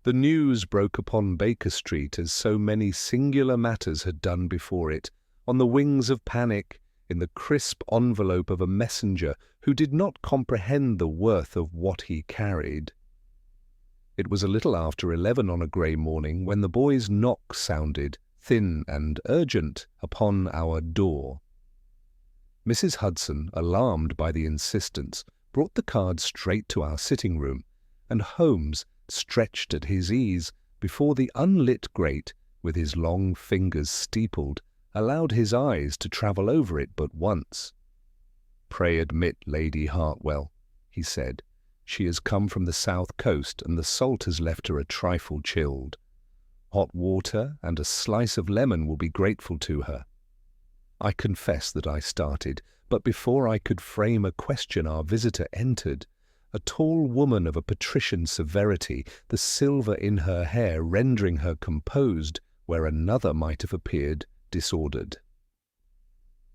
The news broke upon Baker Street as so many singular matters had done before it, on the wings of panic, in the crisp envelope of a messenger who did not comprehend the worth of what he carried. It was a little after 11 on a grey morning when the boy's knock sounded, thin and urgent, upon our door. Mrs. Hudson, alarmed by the insistence, brought the card straight to our sitting-room, and Holmes, stretched at his ease before the unlit grate, with his long fingers steepled, allowed his eyes to travel over it but once. "Pray admit Lady Hartwell," he said. "She has come from the south coast, and the salt has left her a trifle chilled. Hot water and a slice of lemon will be grateful to her." I confess that I started, but before I could frame a question our visitor entered, a tall woman of a patrician severity, the silver in her hair rendering her composed where another might have appeared disordered.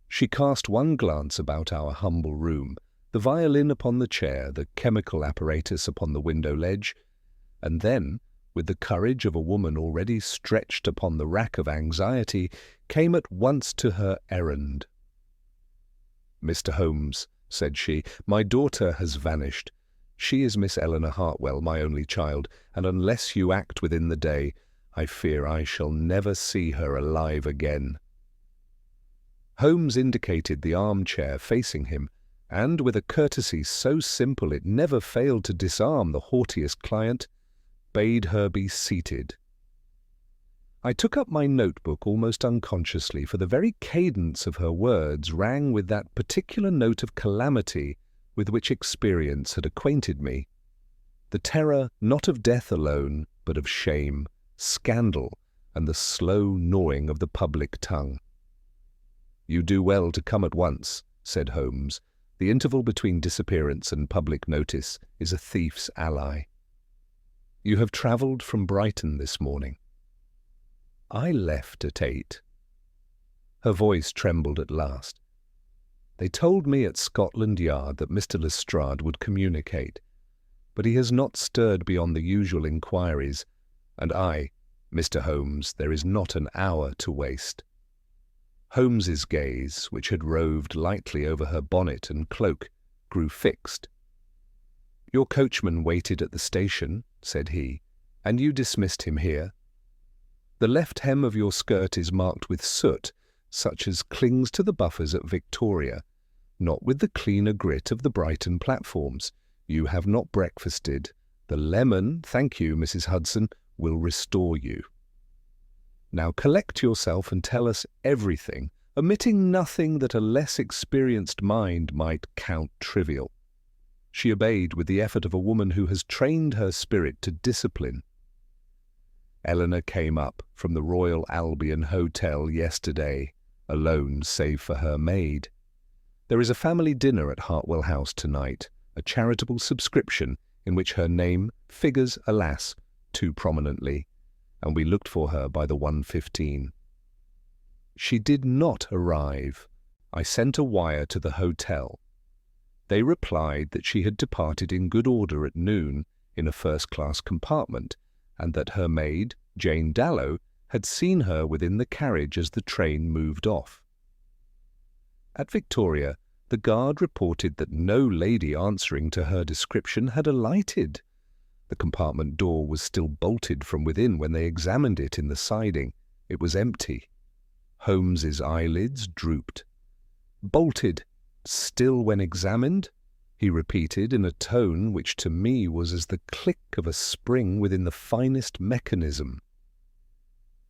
She cast one glance about our humble room, the violin upon the chair, the chemical apparatus upon the window ledge, and then, with the courage of a woman already stretched upon the rack of anxiety, came at once to her errand. "Mr. Holmes," said she, "my daughter has vanished. She is Miss Eleanor Hartwell, my only child, and unless you act within the day, I fear I shall never see her alive again." Holmes indicated the armchair facing him, and with a courtesy so simple it never failed to disarm the haughtiest client, bade her be seated. I took up my notebook almost unconsciously, for the very cadence of her words rang with that particular note of calamity with which experience had acquainted me, the terror not of death alone, but of shame, scandal, and the slow gnawing of the public tongue. "You do well to come at once," said Holmes. "The interval between disappearance and public notice is a thief's ally. You have travelled from Brighton this morning." "I left at 8. Her voice trembled at last. "They told me at Scotland Yard that Mr. Lestrade would communicate, but he has not stirred beyond the usual inquiries, and Mr. Holmes, there is not an hour to waste." Holmes's gaze, which had roved lightly over her bonnet and cloak, grew fixed. "Your coachman waited at the station," said he, "and you dismissed him here. The left hem of your skirt is marked with soot, such as clings to the buffers at Victoria, not with the cleaner grit of the Brighton platforms. You have not breakfasted. The lemon, thank you, Mrs. Hudson, will restore you. Now collect yourself and tell us everything, omitting nothing that a less experienced mind might count trivial." She obeyed with the effort of a woman who has trained her spirit to discipline. "Eleanor came up from the Royal Albion Hotel yesterday, alone save for her maid. There is a family dinner at Hartwell House tonight, a charitable subscription in which her name figures, alas, too prominently, and we looked for her by the 1:15. She did not arrive. I sent a wire to the hotel. They replied that she had departed in good order at noon in a first-class compartment, and that her maid, Jane Dallow, had seen her within the carriage as the train moved off. At Victoria, the guard reported that no lady answering to her description had alighted. The compartment door was still bolted from within when they examined it in the siding. It was empty. Holmes's eyelids drooped. "Bolted, still when examined?" he repeated in a tone which to me was as the click of a spring within the finest mechanism.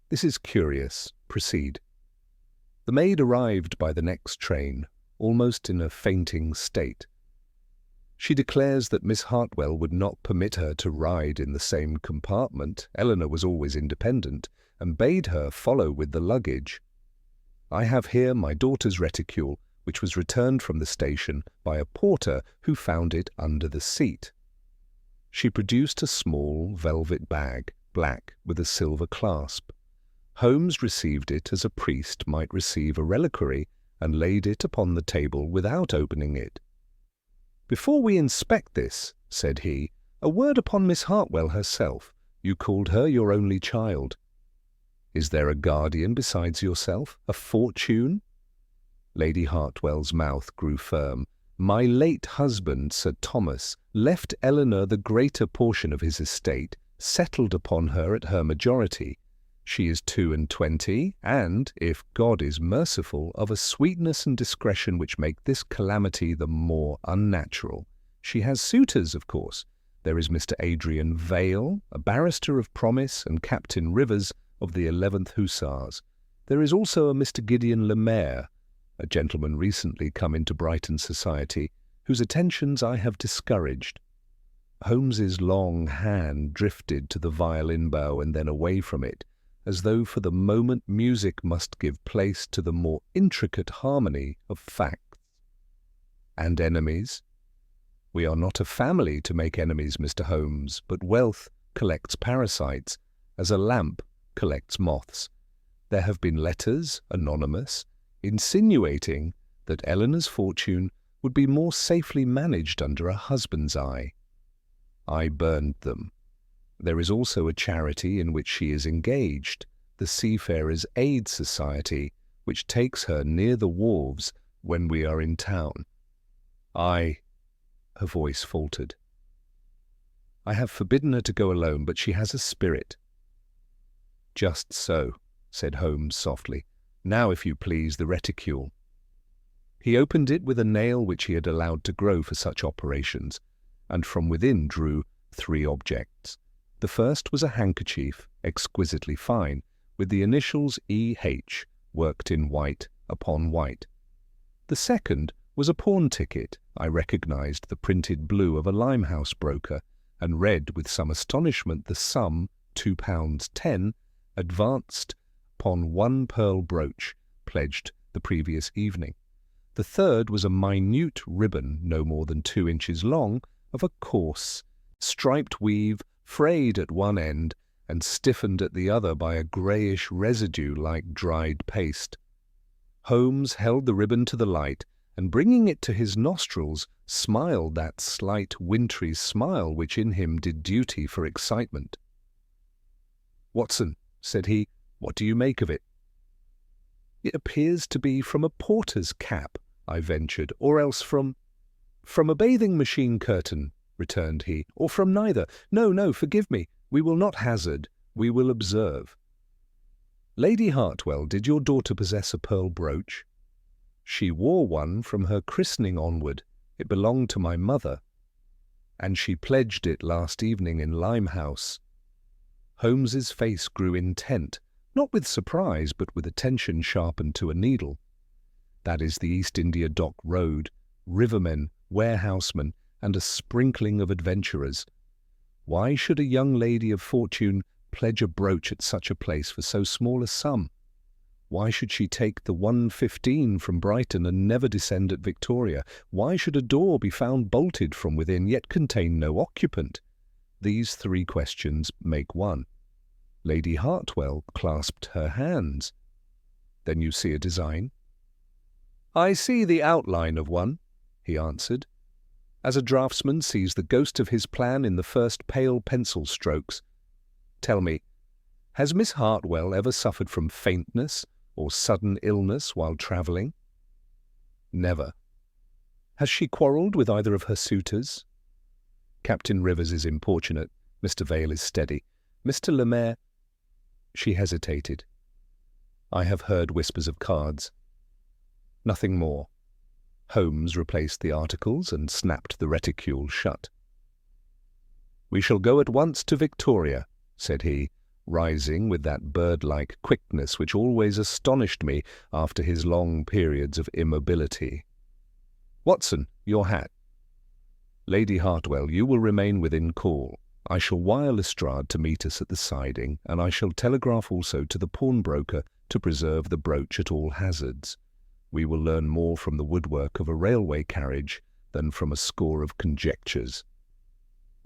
"This is curious. Proceed." "The maid arrived by the next train, almost in a fainting state. She declares that Miss Hartwell would not permit her to ride in the same compartment. Eleanor was always independent, and bade her follow with the luggage. I have here my daughter's reticule, which was returned from the station by a porter who found it under the seat." She produced a small velvet bag, black, with a silver clasp. Holmes received it as a priest might receive a reliquary, and laid it upon the table without opening it. "Before we inspect this," said he, "a word upon Miss Hartwell herself. You called her your only child. Is there a guardian besides yourself? A fortune? Lady Hartwell's mouth grew firm. My late husband, Sir Thomas, left Eleanor the greater portion of his estate, settled upon her at her majority. She is 22, and, if God is merciful, of a sweetness and discretion which make this calamity the more unnatural. She has suitors, of course. There is Mr. Adrian Vale, a barrister of promise, and Captain Rivers of the 11th Hussars. There is also a Mr. Gideon Lemaire, a gentleman recently come into Brighton society, whose attentions I have discouraged. Holmes's long hand drifted to the violin bow and then away from it, as though for the moment music must give place to the more intricate harmony of facts. And enemies? We are not a family to make enemies, Mr. Holmes, but wealth collects parasites, as a lamp collects moths. There have been letters, anonymous, insinuating that Eleanor's fortune would be more safely managed under a husband's eye. I burned them. There is also a charity in which she is engaged, the Seafarers' Aid Society, which takes her near the wharves when we are in town. Her voice faltered. I have forbidden her to go alone, but she has a spirit. Just so, said Holmes softly. Now, if you please, the reticule. He opened it with a nail which he had allowed to grow for such operations, and from within drew 3 objects. The first was a handkerchief, exquisitely fine, with the initials E.H. worked in white upon white. The second was a pawn ticket. I recognized the printed blue of a Limehouse broker, and read with some astonishment the sum, £2.10, advanced upon 1 pearl brooch, pledged the previous evening. The third was a minute ribbon, no more than 2 inches long, of a coarse, striped weave, frayed at one end and stiffened at the other by a greyish residue like dried paste. Holmes held the ribbon to the light, and bringing it to his nostrils, smiled that slight wintry smile which in him did duty for excitement. "Watson," said he, "what do you make of it?" "It appears to be from a porter's cap," I ventured, "or else from a bathing machine curtain," returned he, "or from neither. No, forgive me. We will not hazard. We will observe. Lady Hartwell, did your daughter possess a pearl brooch?" "She wore one from her christening onward. It belonged to my mother." "And she pledged it last evening in Limehouse." Holmes's face grew intent, not with surprise, but with attention sharpened to a needle. "That is the East India Dock Road, rivermen, warehousemen, and a sprinkling of adventurers. Why should a young lady of fortune pledge a brooch at such a place for so small a sum? Why should she take the 1:15 from Brighton and never descend at Victoria? Why should a door be found bolted from within, yet contain no occupant? These 3 questions make one." Lady Hartwell clasped her hands. "Then you see a design?" "I see the outline of one," he answered, "as a draftsman sees the ghost of his plan in the first pale pencil strokes. Tell me, has Miss Hartwell ever suffered from faintness or sudden illness while travelling?" "Never." "Has she quarrelled with either of her suitors?" "Captain Rivers is importunate. Mr. Vale is steady. Mr. Lemaire—" She hesitated. "I have heard whispers of cards." "Nothing more." Holmes replaced the articles and snapped the reticule shut. "We shall go at once to Victoria," said he, rising with that bird-like quickness which always astonished me after his long periods of immobility. "Watson, your hat. Lady Hartwell, you will remain within call. I shall wire Lestrade to meet us at the siding, and I shall telegraph also to the pawnbroker to preserve the brooch at all hazards. We will learn more from the woodwork of a railway carriage than from a score of conjectures."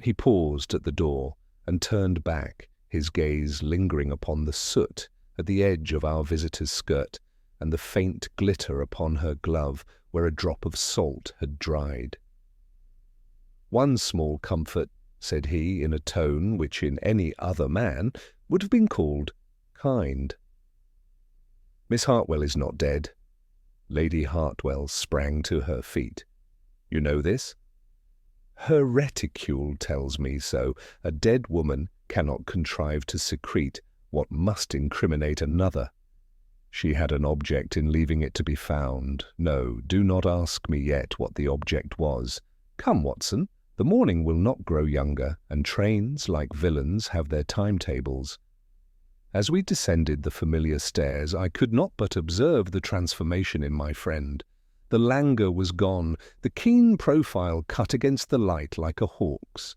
He paused at the door and turned back, his gaze lingering upon the soot at the edge of our visitor's skirt and the faint glitter upon her glove where a drop of salt had dried. "One small comfort," said he in a tone which in any other man would have been called kind. "Miss Hartwell is not dead." Lady Hartwell sprang to her feet. "You know this?" "Her reticule tells me so. A dead woman cannot contrive to secrete what must incriminate another. She had an object in leaving it to be found. No, do not ask me yet what the object was. Come, Watson, the morning will not grow younger, and trains, like villains, have their timetables." As we descended the familiar stairs, I could not but observe the transformation in my friend. The languor was gone, the keen profile cut against the light like a hawk's.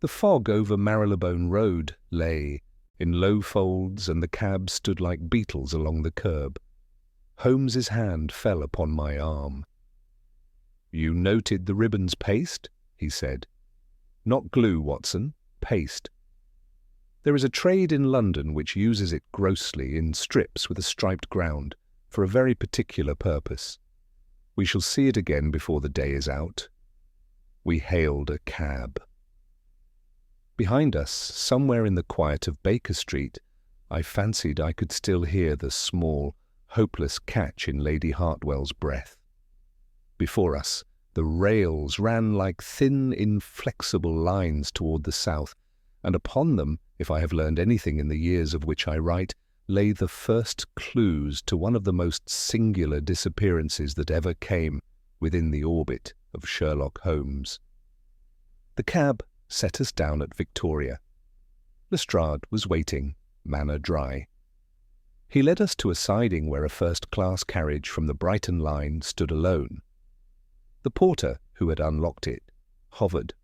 The fog over Marylebone Road lay in low folds, and the cabs stood like beetles along the curb. Holmes's hand fell upon my arm. "You noted the ribbon's paste?" he said. "Not glue, Watson, paste. There is a trade in London which uses it grossly in strips with a striped ground for a very particular purpose. We shall see it again before the day is out." We hailed a cab. Behind us, somewhere in the quiet of Baker Street, I fancied I could still hear the small, hopeless catch in Lady Hartwell's breath. Before us, the rails ran like thin, inflexible lines toward the south, and upon them, if I have learned anything in the years of which I write, lay the first clues to one of the most singular disappearances that ever came within the orbit of Sherlock Holmes. The cab set us down at Victoria. Lestrade was waiting, manner dry. He led us to a siding where a first-class carriage from the Brighton line stood alone. The porter, who had unlocked it, hovered.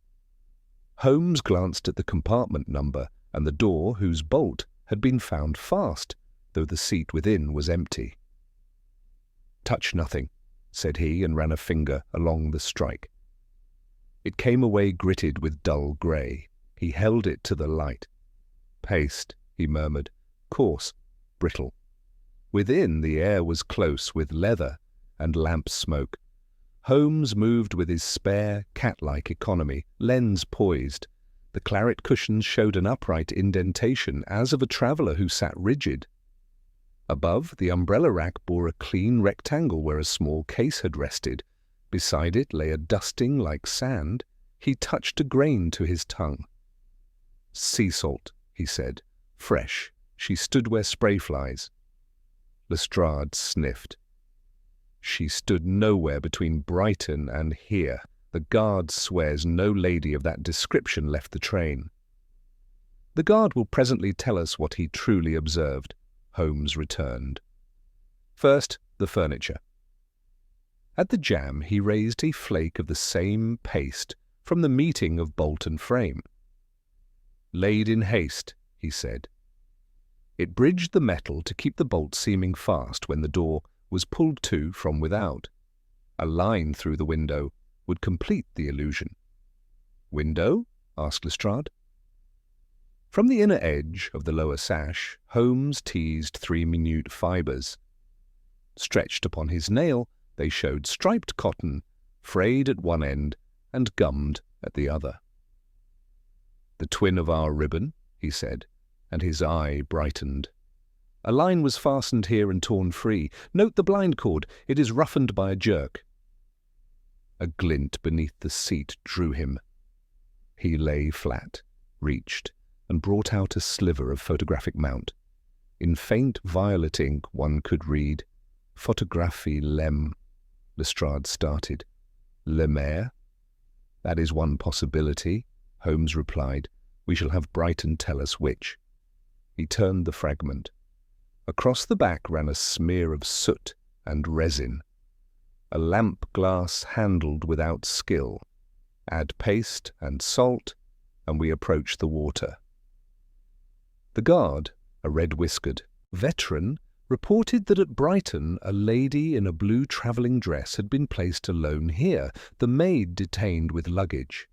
Holmes glanced at the compartment number and the door whose bolt had been found fast, though the seat within was empty. "Touch nothing," said he, and ran a finger along the strike. It came away gritted with dull grey. He held it to the light. "Paste," he murmured, "coarse, brittle." Within, the air was close with leather and lamp smoke. Holmes moved with his spare, cat-like economy, lens poised. The claret cushions showed an upright indentation, as of a traveller who sat rigid. Above, the umbrella rack bore a clean rectangle where a small case had rested. Beside it lay a dusting like sand. He touched a grain to his tongue. "Sea salt," he said. "Fresh. She stood where spray flies." Lestrade sniffed. "She stood nowhere between Brighton and here. The guard swears no lady of that description left the train." "The guard will presently tell us what he truly observed," Holmes returned. "First, the furniture." At the jamb he raised a flake of the same paste from the meeting of bolt and frame. "Laid in haste," he said. It bridged the metal to keep the bolt seeming fast when the door was pulled to from without. A line through the window would complete the illusion. "Window?" asked Lestrade. From the inner edge of the lower sash, Holmes teased 3 minute fibres. Stretched upon his nail, they showed striped cotton, frayed at one end and gummed at the other. "The twin of our ribbon," he said, and his eye brightened. "A line was fastened here and torn free. Note the blind cord, it is roughened by a jerk." A glint beneath the seat drew him. He lay flat, reached, and brought out a sliver of photographic mount. In faint violet ink one could read, "Photographie Lem." Lestrade started. "Le Maire?" "That is one possibility," Holmes replied. "We shall have Brighton tell us which." He turned the fragment. Across the back ran a smear of soot and resin. A lamp glass handled without skill. Add paste and salt, and we approach the water. The guard, a red-whiskered veteran, reported that at Brighton a lady in a blue travelling dress had been placed alone here, the maid detained with luggage.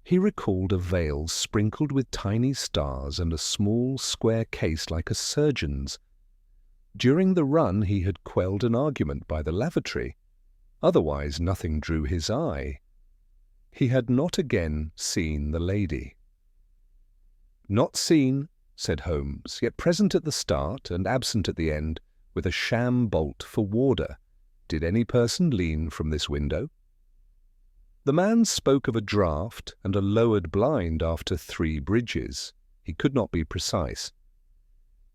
He recalled a veil sprinkled with tiny stars and a small square case like a surgeon's. During the run he had quelled an argument by the lavatory. Otherwise nothing drew his eye. He had not again seen the lady. "Not seen," said Holmes, "yet present at the start and absent at the end, with a sham bolt for warder. Did any person lean from this window?" The man spoke of a draught and a lowered blind after 3 bridges. He could not be precise.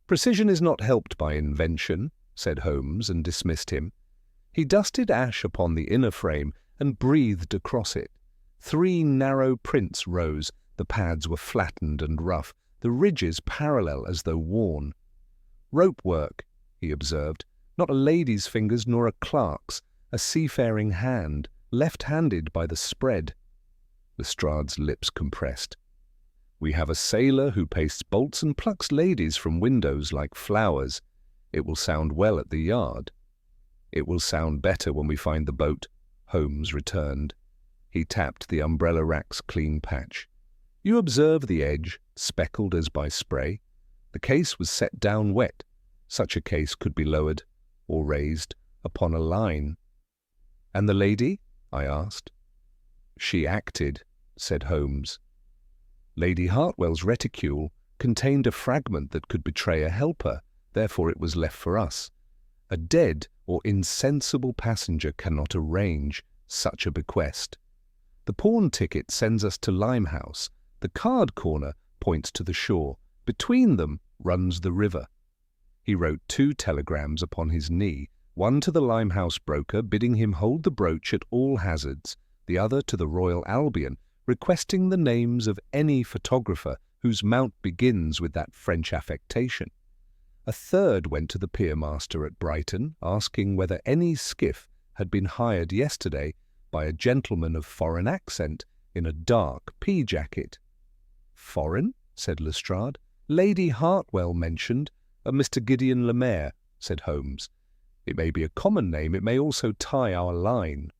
"Precision is not helped by invention," said Holmes, and dismissed him. He dusted ash upon the inner frame and breathed across it. 3 narrow prints rose. The pads were flattened and rough, the ridges parallel as though worn. "Rope work," he observed, "not a lady's fingers nor a clerk's, a seafaring hand, left-handed by the spread." Lestrade's lips compressed. "We have a sailor who pastes bolts and plucks ladies from windows like flowers. It will sound well at the yard." "It will sound better when we find the boat," Holmes returned. He tapped the umbrella rack's clean patch. "You observe the edge, speckled as by spray. The case was set down wet. Such a case could be lowered, or raised, upon a line." "And the lady?" I asked. "She acted," said Holmes. "Lady Hartwell's reticule contained a fragment that could betray a helper, therefore it was left for us. A dead or insensible passenger cannot arrange such a bequest. The pawn ticket sends us to Limehouse. The card corner points to the shore. Between them runs the river." He wrote 2 telegrams upon his knee, one to the Limehouse broker bidding him hold the brooch at all hazards, the other to the Royal Albion, requesting the names of any photographer whose mount begins with that French affectation. A third went to the piermaster at Brighton, asking whether any skiff had been hired yesterday by a gentleman of foreign accent in a dark pea-jacket. "Foreign?" said Lestrade. "Lady Hartwell mentioned, a Mr. Gideon Lemaire," said Holmes. "It may be a common name, it may also tie our line."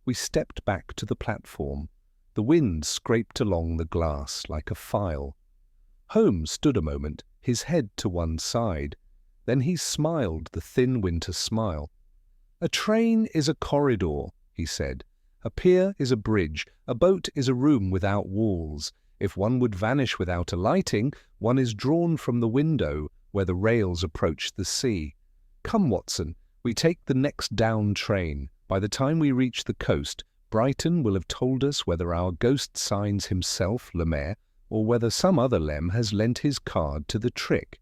We stepped back to the platform. The wind scraped along the glass like a file. Holmes stood a moment, his head to one side. Then he smiled the thin winter smile. "A train is a corridor," he said. "A pier is a bridge. A boat is a room without walls. If one would vanish without alighting, one is drawn from the window where the rails approach the sea. Come, Watson, we take the next down train. By the time we reach the coast, Brighton will have told us whether our ghost signs himself Lemaire, or whether some other Lem has lent his card to the trick."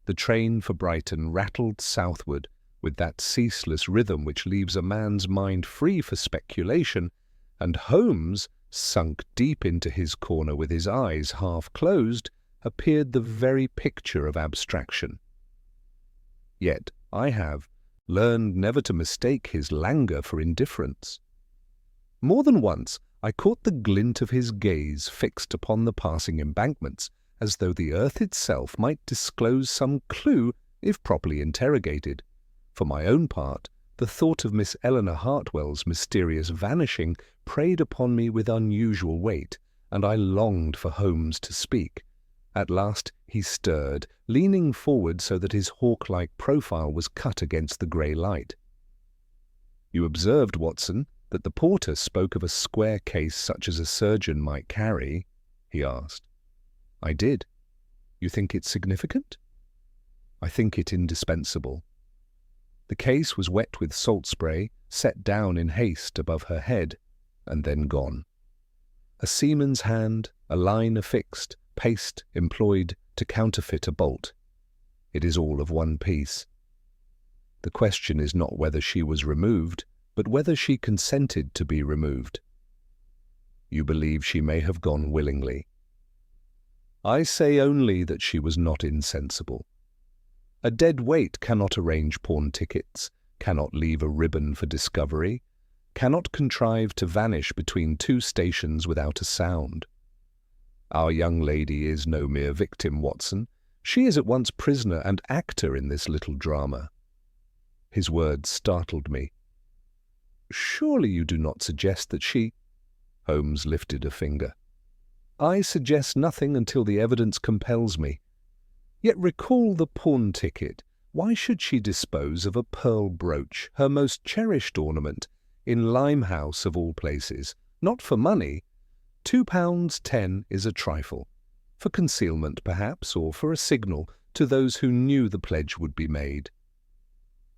The train for Brighton rattled southward with that ceaseless rhythm which leaves a man's mind free for speculation, and Holmes, sunk deep into his corner with his eyes half closed, appeared the very picture of abstraction. Yet I have learned never to mistake his languor for indifference. More than once I caught the glint of his gaze fixed upon the passing embankments, as though the earth itself might disclose some clue if properly interrogated. For my own part, the thought of Miss Eleanor Hartwell's mysterious vanishing preyed upon me with unusual weight, and I longed for Holmes to speak. At last he stirred, leaning forward so that his hawk-like profile was cut against the grey light. "You observed, Watson, that the porter spoke of a square case such as a surgeon might carry?" he asked. "I did. You think it significant?" "I think it indispensable." The case was wet with salt spray, set down in haste above her head, and then gone. A seaman's hand, a line affixed, paste employed to counterfeit a bolt. It is all of one piece. The question is not whether she was removed, but whether she consented to be removed. You believe she may have gone willingly. I say only that she was not insensible. A dead weight cannot arrange pawn tickets, cannot leave a ribbon for discovery, cannot contrive to vanish between 2 stations without a sound. Our young lady is no mere victim, Watson. She is at once prisoner and actor in this little drama. His words startled me. "Surely you do not suggest that she—" Holmes lifted a finger. "I suggest nothing until the evidence compels me. Yet recall the pawn ticket. Why should she dispose of a pearl brooch, her most cherished ornament, in Limehouse of all places, Not for money. £2.10 is a trifle. For concealment, perhaps, or for a signal to those who knew the pledge would be made.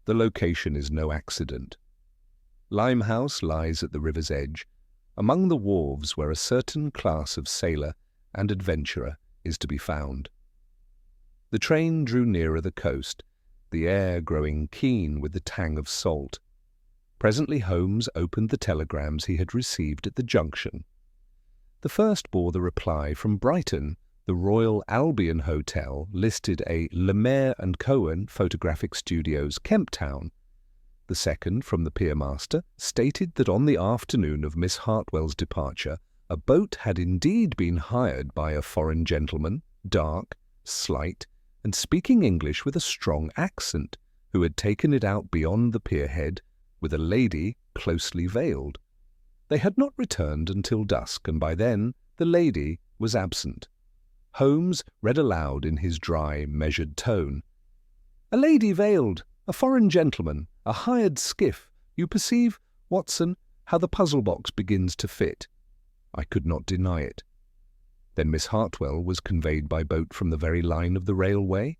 The location is no accident. Limehouse lies at the river's edge, among the wharves where a certain class of sailor and adventurer is to be found. The train drew nearer the coast, the air growing keen with the tang of salt. Presently Holmes opened the telegrams he had received at the junction. The first bore the reply from Brighton. The Royal Albion Hotel listed a Lemaire & Cohen Photographic Studios, Kemp Town. The second, from the piermaster, stated that on the afternoon of Miss Hartwell's departure, a boat had indeed been hired by a foreign gentleman, dark, slight, and speaking English with a strong accent, who had taken it out beyond the pierhead with a lady closely veiled. They had not returned until dusk, and by then the lady was absent. Holmes read aloud in his dry, measured tone. "A lady veiled, a foreign gentleman, a hired skiff. You perceive, Watson, how the puzzle-box begins to fit." I could not deny it. Then Miss Hartwell was conveyed by boat from the very line of the railway?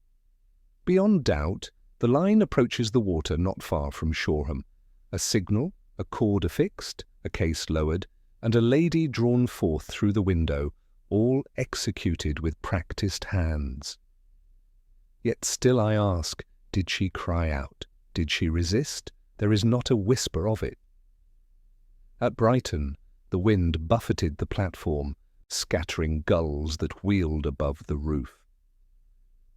Beyond doubt, the line approaches the water not far from Shoreham. A signal, a cord affixed, a case lowered, and a lady drawn forth through the window, all executed with practised hands. Yet still I ask, did she cry out? Did she resist? There is not a whisper of it. At Brighton, the wind buffeted the platform, scattering gulls that wheeled above the roof.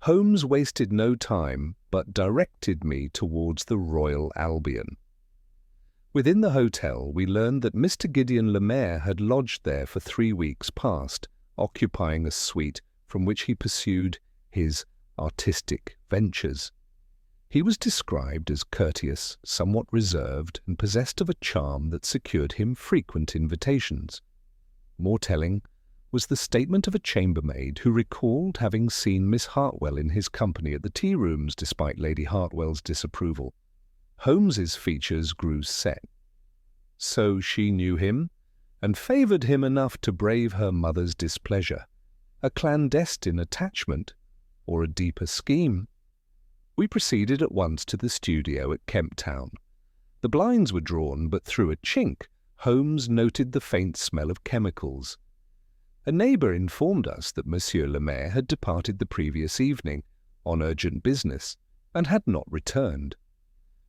Holmes wasted no time, but directed me towards the Royal Albion. Within the hotel, we learned that Mr. Gideon Lemaire had lodged there for 3 weeks past, occupying a suite from which he pursued his artistic ventures. He was described as courteous, somewhat reserved, and possessed of a charm that secured him frequent invitations. More telling was the statement of a chambermaid who recalled having seen Miss Hartwell in his company at the tea-rooms despite Lady Hartwell's disapproval. Holmes's features grew set. So she knew him, and favoured him enough to brave her mother's displeasure. A clandestine attachment, or a deeper scheme? We proceeded at once to the studio at Kemp Town. The blinds were drawn, but through a chink Holmes noted the faint smell of chemicals. A neighbour informed us that Monsieur Lemaire had departed the previous evening, on urgent business, and had not returned.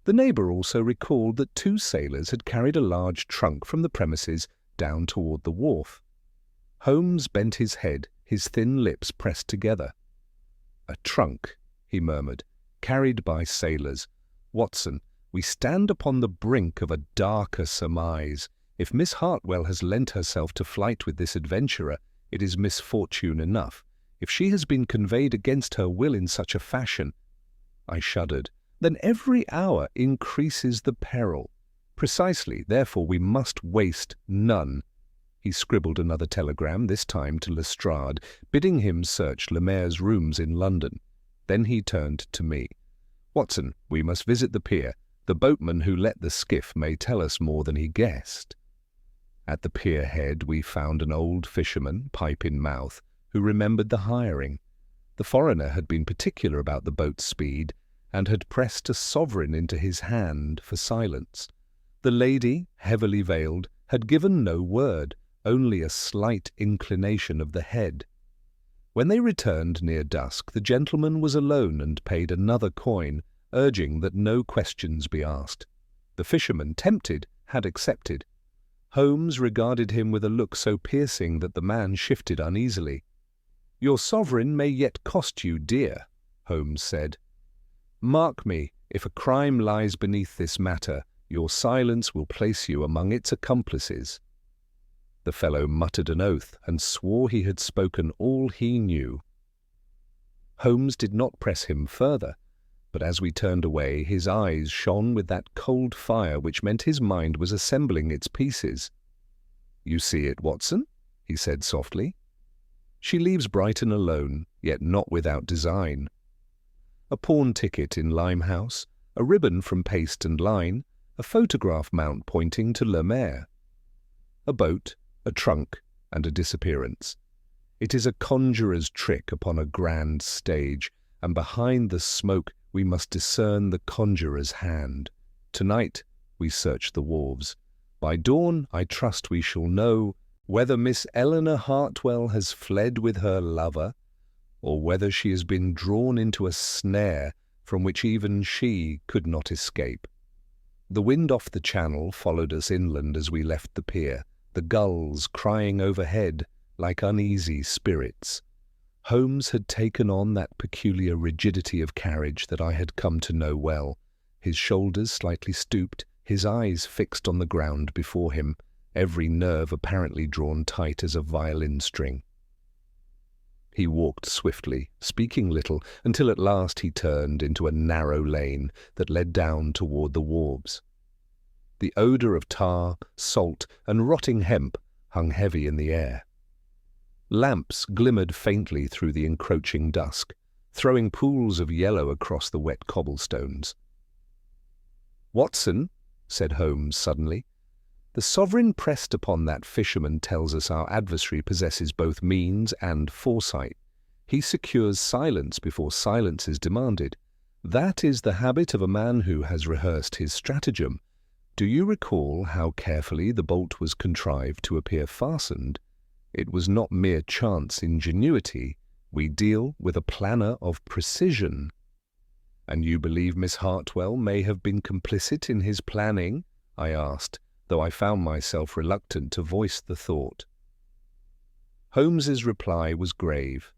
The neighbour also recalled that 2 sailors had carried a large trunk from the premises down toward the wharf. Holmes bent his head, his thin lips pressed together. "A trunk," he murmured, "carried by sailors. Watson, we stand upon the brink of a darker surmise. If Miss Hartwell has lent herself to flight with this adventurer, it is misfortune enough. If she has been conveyed against her will in such a fashion—" I shuddered. "Then every hour increases the peril. Precisely, therefore we must waste none." He scribbled another telegram, this time to Lestrade, bidding him search Lemaire's rooms in London. Then he turned to me. "Watson, we must visit the pier. The boatman who let the skiff may tell us more than he guessed." At the pier head we found an old fisherman, pipe in mouth, who remembered the hiring. The foreigner had been particular about the boat's speed, and had pressed a sovereign into his hand for silence. The lady, heavily veiled, had given no word, only a slight inclination of the head. When they returned near dusk, the gentleman was alone and paid another coin, urging that no questions be asked. The fisherman, tempted, had accepted. Holmes regarded him with a look so piercing that the man shifted uneasily. "Your sovereign may yet cost you dear," Holmes said. "Mark me, if a crime lies beneath this matter, your silence will place you among its accomplices." The fellow muttered an oath and swore he had spoken all he knew. Holmes did not press him further, but as we turned away his eyes shone with that cold fire which meant his mind was assembling its pieces. "You see it, Watson?" he said softly. "She leaves Brighton alone, yet not without design. A pawn ticket in Limehouse, a ribbon from Paste and Line, a photograph mount pointing to Lemaire. a boat, a trunk, and a disappearance. It is a conjurer's trick upon a grand stage, and behind the smoke we must discern the conjurer's hand. Tonight we search the wharves. By dawn I trust we shall know whether Miss Eleanor Hartwell has fled with her lover, or whether she has been drawn into a snare from which even she could not escape. The wind off the channel followed us inland as we left the pier, the gulls crying overhead like uneasy spirits. Holmes had taken on that peculiar rigidity of carriage that I had come to know well, his shoulders slightly stooped, his eyes fixed on the ground before him, every nerve apparently drawn tight as a violin string. He walked swiftly, speaking little, until at last he turned into a narrow lane that led down toward the wharves. The odour of tar, salt, and rotting hemp hung heavy in the air. Lamps glimmered faintly through the encroaching dusk, throwing pools of yellow across the wet cobblestones. "Watson," said Holmes suddenly, "the sovereign pressed upon that fisherman tells us our adversary possesses both means and foresight. He secures silence before silence is demanded. That is the habit of a man who has rehearsed his stratagem. Do you recall how carefully the bolt was contrived to appear fastened? It was not mere chance ingenuity. We deal with a planner of precision." "And you believe Miss Hartwell may have been complicit in his planning?" I asked, though I found myself reluctant to voice the thought. Holmes's reply was grave.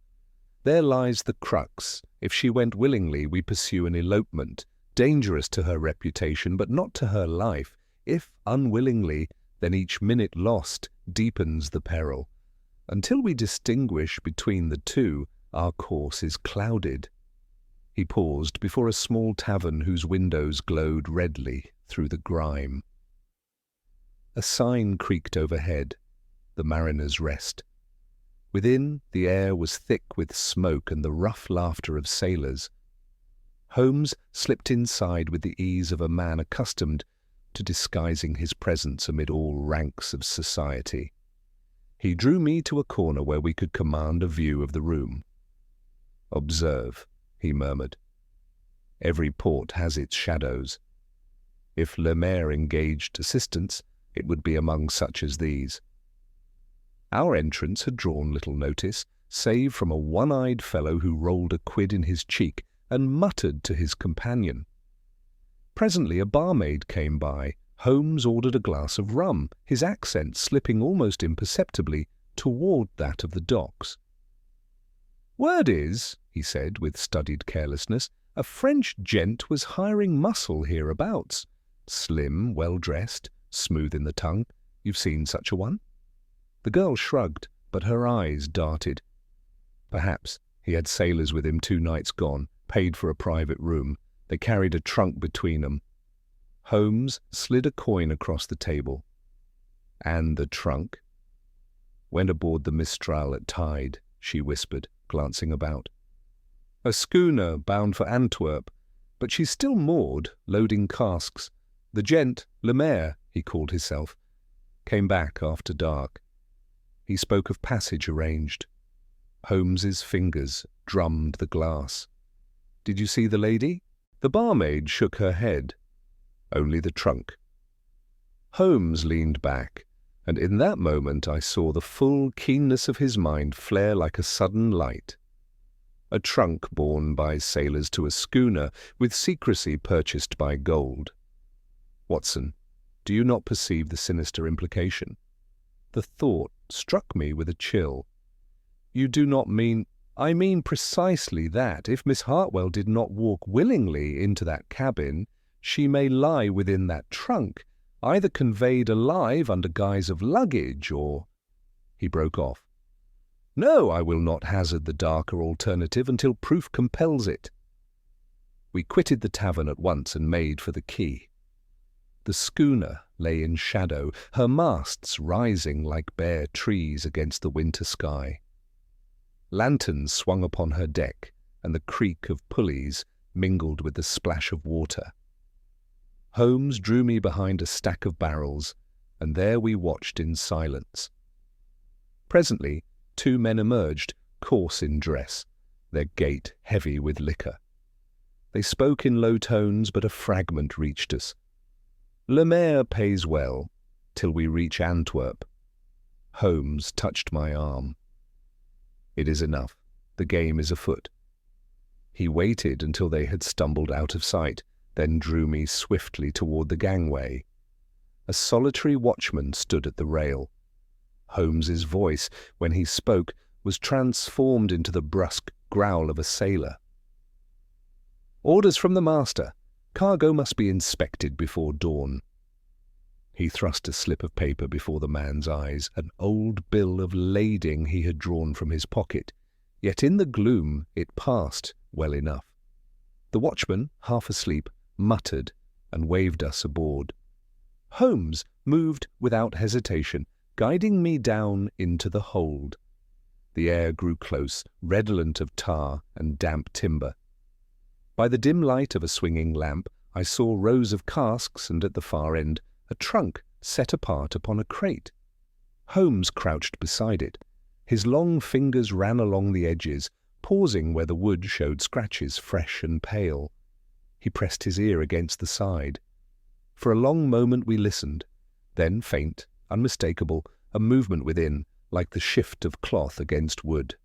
"There lies the crux. If she went willingly, we pursue an elopement, dangerous to her reputation, but not to her life. If unwillingly, then each minute lost deepens the peril. Until we distinguish between the two, our course is clouded." He paused before a small tavern whose windows glowed redly through the grime. A sign creaked overhead, "The Mariner's Rest." Within, the air was thick with smoke and the rough laughter of sailors. Holmes slipped inside with the ease of a man accustomed to disguising his presence amid all ranks of society. He drew me to a corner where we could command a view of the room. "Observe," he murmured. "Every port has its shadows. If Le Maire engaged assistance, it would be among such as these." Our entrance had drawn little notice, save from a one-eyed fellow who rolled a quid in his cheek and muttered to his companion. Presently a barmaid came by. Holmes ordered a glass of rum, his accent slipping almost imperceptibly toward that of the docks. "Word is," he said with studied carelessness, "a French gent was hiring muscle hereabouts. Slim, well-dressed, smooth in the tongue. You've seen such a one?" The girl shrugged, but her eyes darted. Perhaps he had sailors with him 2 nights gone, paid for a private room. They carried a trunk between them. Holmes slid a coin across the table. "And the trunk?" "Went aboard the Mistral at tide," she whispered, glancing about. "A schooner bound for Antwerp, but she's still moored, loading casks. The gent, Le Maire, he called himself, came back after dark. He spoke of passage arranged." Holmes's fingers drummed the glass. "Did you see the lady?" The barmaid shook her head. "Only the trunk." Holmes leaned back, and in that moment I saw the full keenness of his mind flare like a sudden light. A trunk borne by sailors to a schooner, with secrecy purchased by gold. "Watson, do you not perceive the sinister implication?" The thought struck me with a chill. "You do not mean—" "I mean precisely that, if Miss Hartwell did not walk willingly into that cabin, she may lie within that trunk, either conveyed alive under guise of luggage, or—" He broke off. "No, I will not hazard the darker alternative until proof compels it." We quitted the tavern at once and made for the quay. The schooner lay in shadow, her masts rising like bare trees against the winter sky. Lanterns swung upon her deck, and the creak of pulleys mingled with the splash of water. Holmes drew me behind a stack of barrels, and there we watched in silence. Presently, 2 men emerged, coarse in dress, their gait heavy with liquor. They spoke in low tones, but a fragment reached us. "Le Maire pays well, till we reach Antwerp." Holmes touched my arm. "It is enough. The game is afoot." He waited until they had stumbled out of sight, then drew me swiftly toward the gangway. A solitary watchman stood at the rail. Holmes's voice, when he spoke, was transformed into the brusque growl of a sailor. "Orders from the master. Cargo must be inspected before dawn." He thrust a slip of paper before the man's eyes, an old bill of lading he had drawn from his pocket, yet in the gloom it passed well enough. The watchman, half asleep, muttered and waved us aboard. Holmes moved without hesitation, guiding me down into the hold. The air grew close, redolent of tar and damp timber. By the dim light of a swinging lamp, I saw rows of casks and at the far end, a trunk set apart upon a crate. Holmes crouched beside it. His long fingers ran along the edges, pausing where the wood showed scratches fresh and pale. He pressed his ear against the side. For a long moment we listened. Then, faint, unmistakable, a movement within, like the shift of cloth against wood.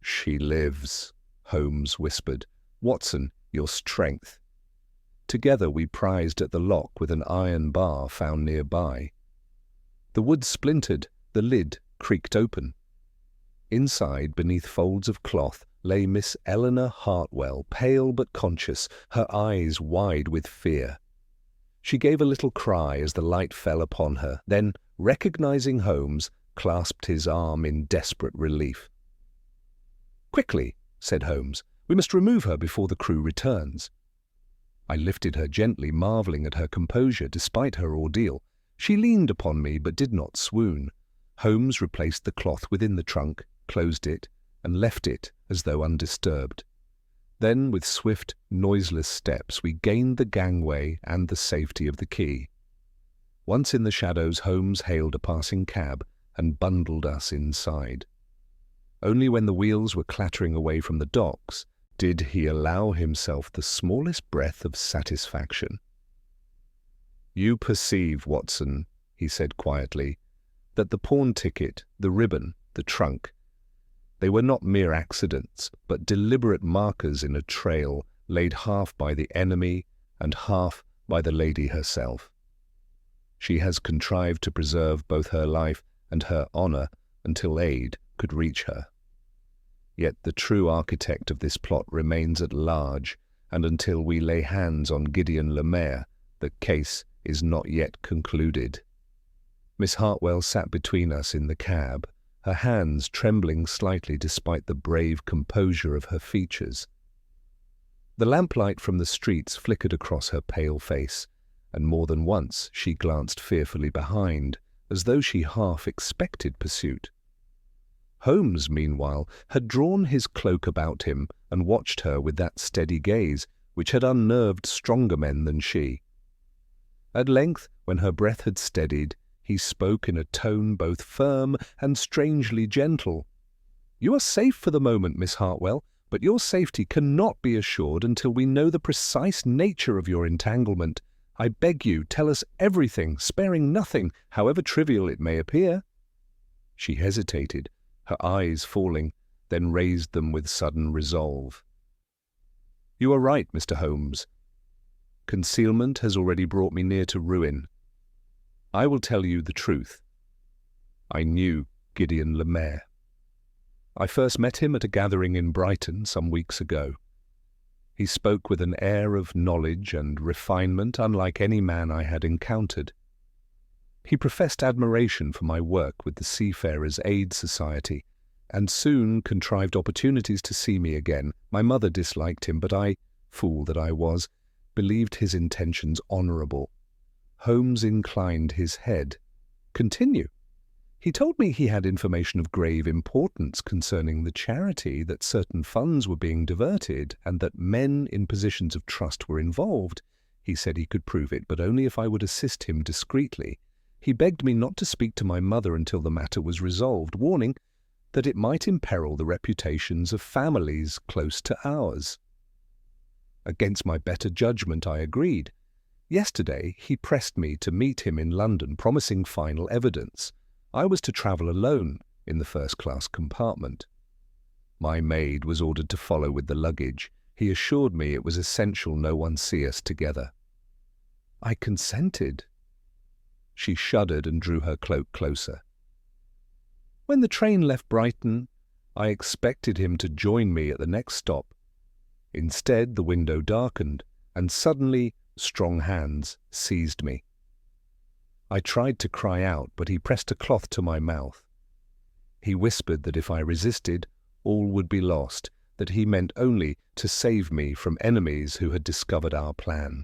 "She lives," Holmes whispered. "Watson, your strength." Together we prized at the lock with an iron bar found nearby. The wood splintered, the lid creaked open. Inside, beneath folds of cloth, lay Miss Eleanor Hartwell, pale but conscious, her eyes wide with fear. She gave a little cry as the light fell upon her, then, recognizing Holmes, clasped his arm in desperate relief. "Quickly," said Holmes. "We must remove her before the crew returns." I lifted her gently, marveling at her composure despite her ordeal. She leaned upon me but did not swoon. Holmes replaced the cloth within the trunk, closed it, and left it as though undisturbed. Then, with swift, noiseless steps, we gained the gangway and the safety of the quay. Once in the shadows, Holmes hailed a passing cab and bundled us inside. Only when the wheels were clattering away from the docks did he allow himself the smallest breath of satisfaction. "You perceive, Watson," he said quietly, "that the pawn ticket, the ribbon, the trunk, they were not mere accidents, but deliberate markers in a trail laid half by the enemy and half by the lady herself. She has contrived to preserve both her life and her honor until aid could reach her. Yet the true architect of this plot remains at large, and until we lay hands on Gideon Le Maire, the case is not yet concluded." Miss Hartwell sat between us in the cab, her hands trembling slightly despite the brave composure of her features. The lamplight from the streets flickered across her pale face, and more than once she glanced fearfully behind, as though she half expected pursuit. Holmes, meanwhile, had drawn his cloak about him and watched her with that steady gaze which had unnerved stronger men than she. At length, when her breath had steadied, he spoke in a tone both firm and strangely gentle. "You are safe for the moment, Miss Hartwell, but your safety cannot be assured until we know the precise nature of your entanglement. I beg you, tell us everything, sparing nothing, however trivial it may appear." She hesitated, her eyes falling, then raised them with sudden resolve. "You are right, Mr. Holmes. Concealment has already brought me near to ruin. I will tell you the truth. I knew Gideon Le Maire. I first met him at a gathering in Brighton some weeks ago. He spoke with an air of knowledge and refinement unlike any man I had encountered. He professed admiration for my work with the Seafarers' Aid Society, and soon contrived opportunities to see me again. My mother disliked him, but I, fool that I was, believed his intentions honourable. Holmes inclined his head. "Continue." "He told me he had information of grave importance concerning the charity, that certain funds were being diverted, and that men in positions of trust were involved. He said he could prove it, but only if I would assist him discreetly. He begged me not to speak to my mother until the matter was resolved, warning that it might imperil the reputations of families close to ours. Against my better judgment, I agreed. Yesterday he pressed me to meet him in London, promising final evidence. I was to travel alone in the first-class compartment. My maid was ordered to follow with the luggage. He assured me it was essential no one see us together. I consented. She shuddered and drew her cloak closer. When the train left Brighton, I expected him to join me at the next stop. Instead, the window darkened, and suddenly strong hands seized me. I tried to cry out, but he pressed a cloth to my mouth. He whispered that if I resisted, all would be lost, that he meant only to save me from enemies who had discovered our plan.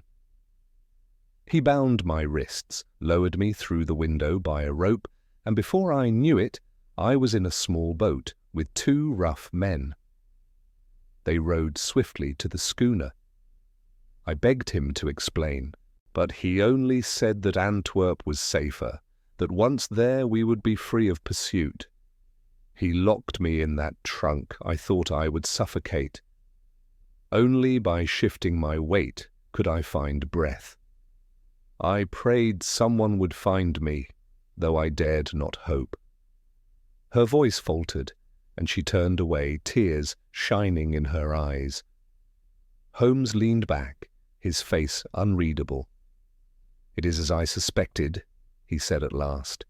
He bound my wrists, lowered me through the window by a rope, and before I knew it, I was in a small boat with two rough men. They rowed swiftly to the schooner. I begged him to explain, but he only said that Antwerp was safer, that once there we would be free of pursuit. He locked me in that trunk. I thought I would suffocate. Only by shifting my weight could I find breath. I prayed someone would find me, though I dared not hope. Her voice faltered, and she turned away, tears shining in her eyes. Holmes leaned back, his face unreadable. "It is as I suspected," he said at last.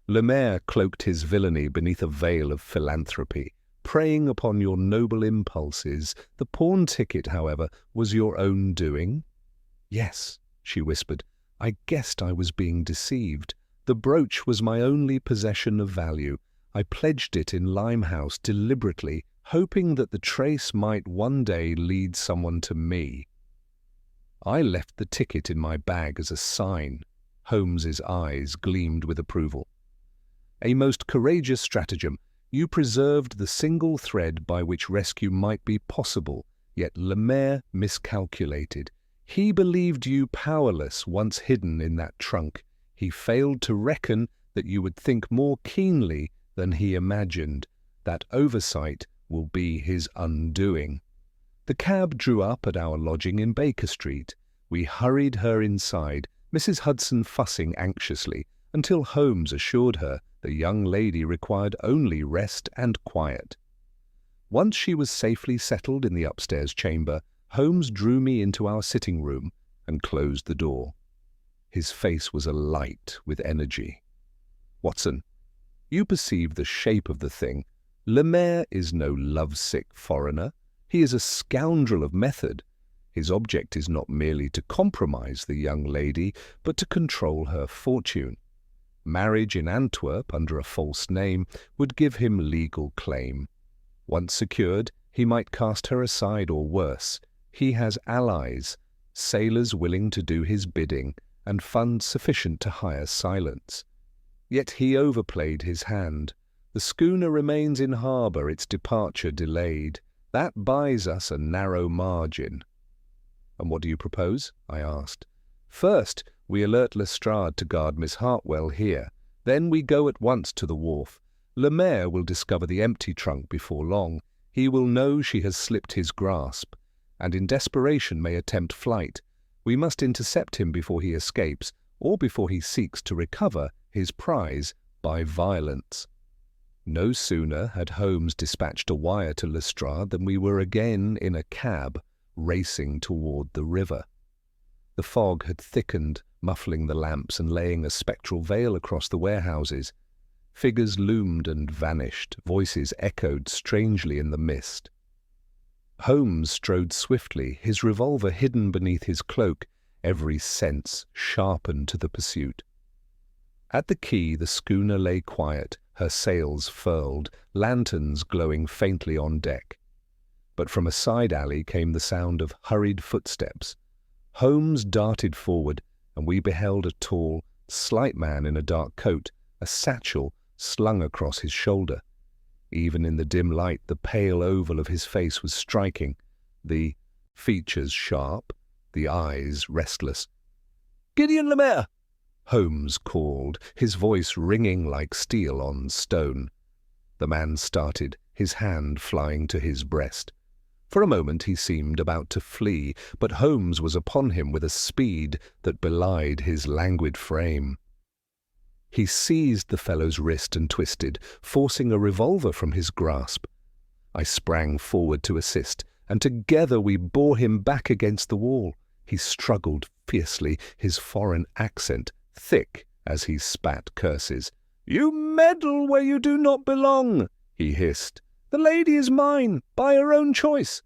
Le Maire cloaked his villainy beneath a veil of philanthropy, preying upon your noble impulses. The pawn ticket, however, was your own doing? "Yes," she whispered. "I guessed I was being deceived. The brooch was my only possession of value. I pledged it in Limehouse deliberately, hoping that the trace might one day lead someone to me. I left the ticket in my bag as a sign." Holmes's eyes gleamed with approval. "A most courageous stratagem. You preserved the single thread by which rescue might be possible, yet Le Maire miscalculated. He believed you powerless once hidden in that trunk. He failed to reckon that you would think more keenly than he imagined. That oversight will be his undoing." The cab drew up at our lodging in Baker Street. We hurried her inside, Mrs. Hudson fussing anxiously, until Holmes assured her the young lady required only rest and quiet. Once she was safely settled in the upstairs chamber, Holmes drew me into our sitting room and closed the door. His face was alight with energy. "Watson, you perceive the shape of the thing. Le Maire is no lovesick foreigner. He is a scoundrel of method. His object is not merely to compromise the young lady, but to control her fortune. Marriage in Antwerp under a false name would give him legal claim. Once secured, he might cast her aside or worse. He has allies, sailors willing to do his bidding, and funds sufficient to hire silence. Yet he overplayed his hand. The schooner remains in harbour, its departure delayed. That buys us a narrow margin." "And what do you propose?" I asked. "First, we alert Lestrade to guard Miss Hartwell here. Then we go at once to the wharf. Le Maire will discover the empty trunk before long. He will know she has slipped his grasp, and in desperation may attempt flight. We must intercept him before he escapes, or before he seeks to recover his prize by violence." No sooner had Holmes dispatched a wire to Lestrade than we were again in a cab, racing toward the river. The fog had thickened, muffling the lamps and laying a spectral veil across the warehouses. Figures loomed and vanished, voices echoed strangely in the mist. Holmes strode swiftly, his revolver hidden beneath his cloak, every sense sharpened to the pursuit. At the quay the schooner lay quiet, her sails furled, lanterns glowing faintly on deck. But from a side alley came the sound of hurried footsteps. Holmes darted forward, and we beheld a tall, slight man in a dark coat, a satchel slung across his shoulder. Even in the dim light, the pale oval of his face was striking, the features sharp, the eyes restless. "Gideon Le Maire!" Holmes called, his voice ringing like steel on stone. The man started, his hand flying to his breast. For a moment he seemed about to flee, but Holmes was upon him with a speed that belied his languid frame. He seized the fellow's wrist and twisted, forcing a revolver from his grasp. I sprang forward to assist, and together we bore him back against the wall. He struggled fiercely, his foreign accent thick as he spat curses. "You meddle where you do not belong," he hissed. "The lady is mine, by her own choice."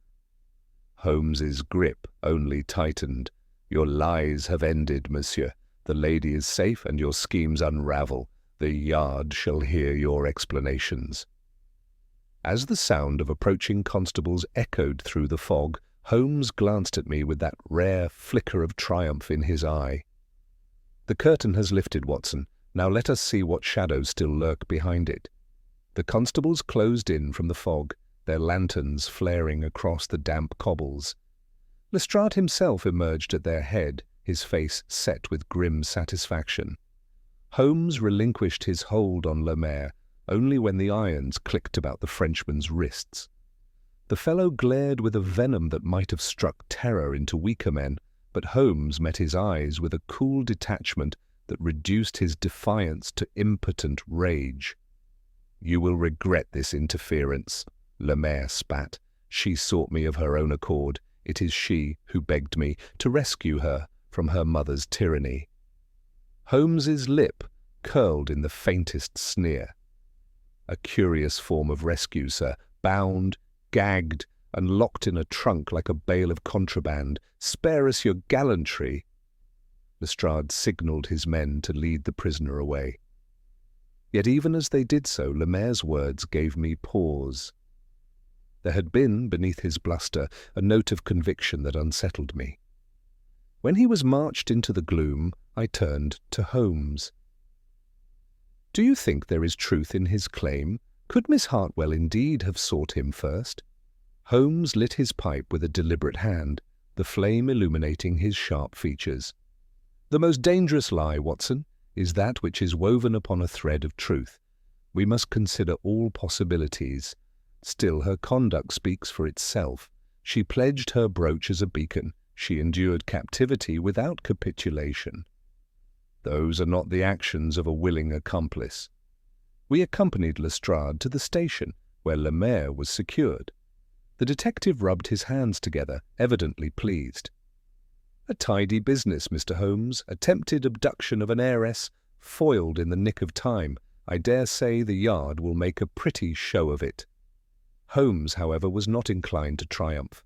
Holmes's grip only tightened. "Your lies have ended, monsieur. The lady is safe and your schemes unravel. The yard shall hear your explanations." As the sound of approaching constables echoed through the fog, Holmes glanced at me with that rare flicker of triumph in his eye. "The curtain has lifted, Watson. Now let us see what shadows still lurk behind it." The constables closed in from the fog, their lanterns flaring across the damp cobbles. Lestrade himself emerged at their head, his face set with grim satisfaction. Holmes relinquished his hold on Lemaire only when the irons clicked about the Frenchman's wrists. The fellow glared with a venom that might have struck terror into weaker men, but Holmes met his eyes with a cool detachment that reduced his defiance to impotent rage. "You will regret this interference," Lemaire spat. "She sought me of her own accord. It is she who begged me to rescue her from her mother's tyranny." Holmes's lip curled in the faintest sneer. "A curious form of rescue, sir. Bound, gagged, and locked in a trunk like a bale of contraband. Spare us your gallantry." Lestrade signalled his men to lead the prisoner away. Yet even as they did so, Lemaire's words gave me pause. There had been, beneath his bluster, a note of conviction that unsettled me. When he was marched into the gloom, I turned to Holmes. "Do you think there is truth in his claim? Could Miss Hartwell indeed have sought him first?" Holmes lit his pipe with a deliberate hand, the flame illuminating his sharp features. "The most dangerous lie, Watson, is that which is woven upon a thread of truth. We must consider all possibilities. Still, her conduct speaks for itself. She pledged her brooch as a beacon. She endured captivity without capitulation. Those are not the actions of a willing accomplice. We accompanied Lestrade to the station, where Lemaire was secured. The detective rubbed his hands together, evidently pleased. "A tidy business, Mr. Holmes. Attempted abduction of an heiress, foiled in the nick of time. I dare say the Yard will make a pretty show of it." Holmes, however, was not inclined to triumph.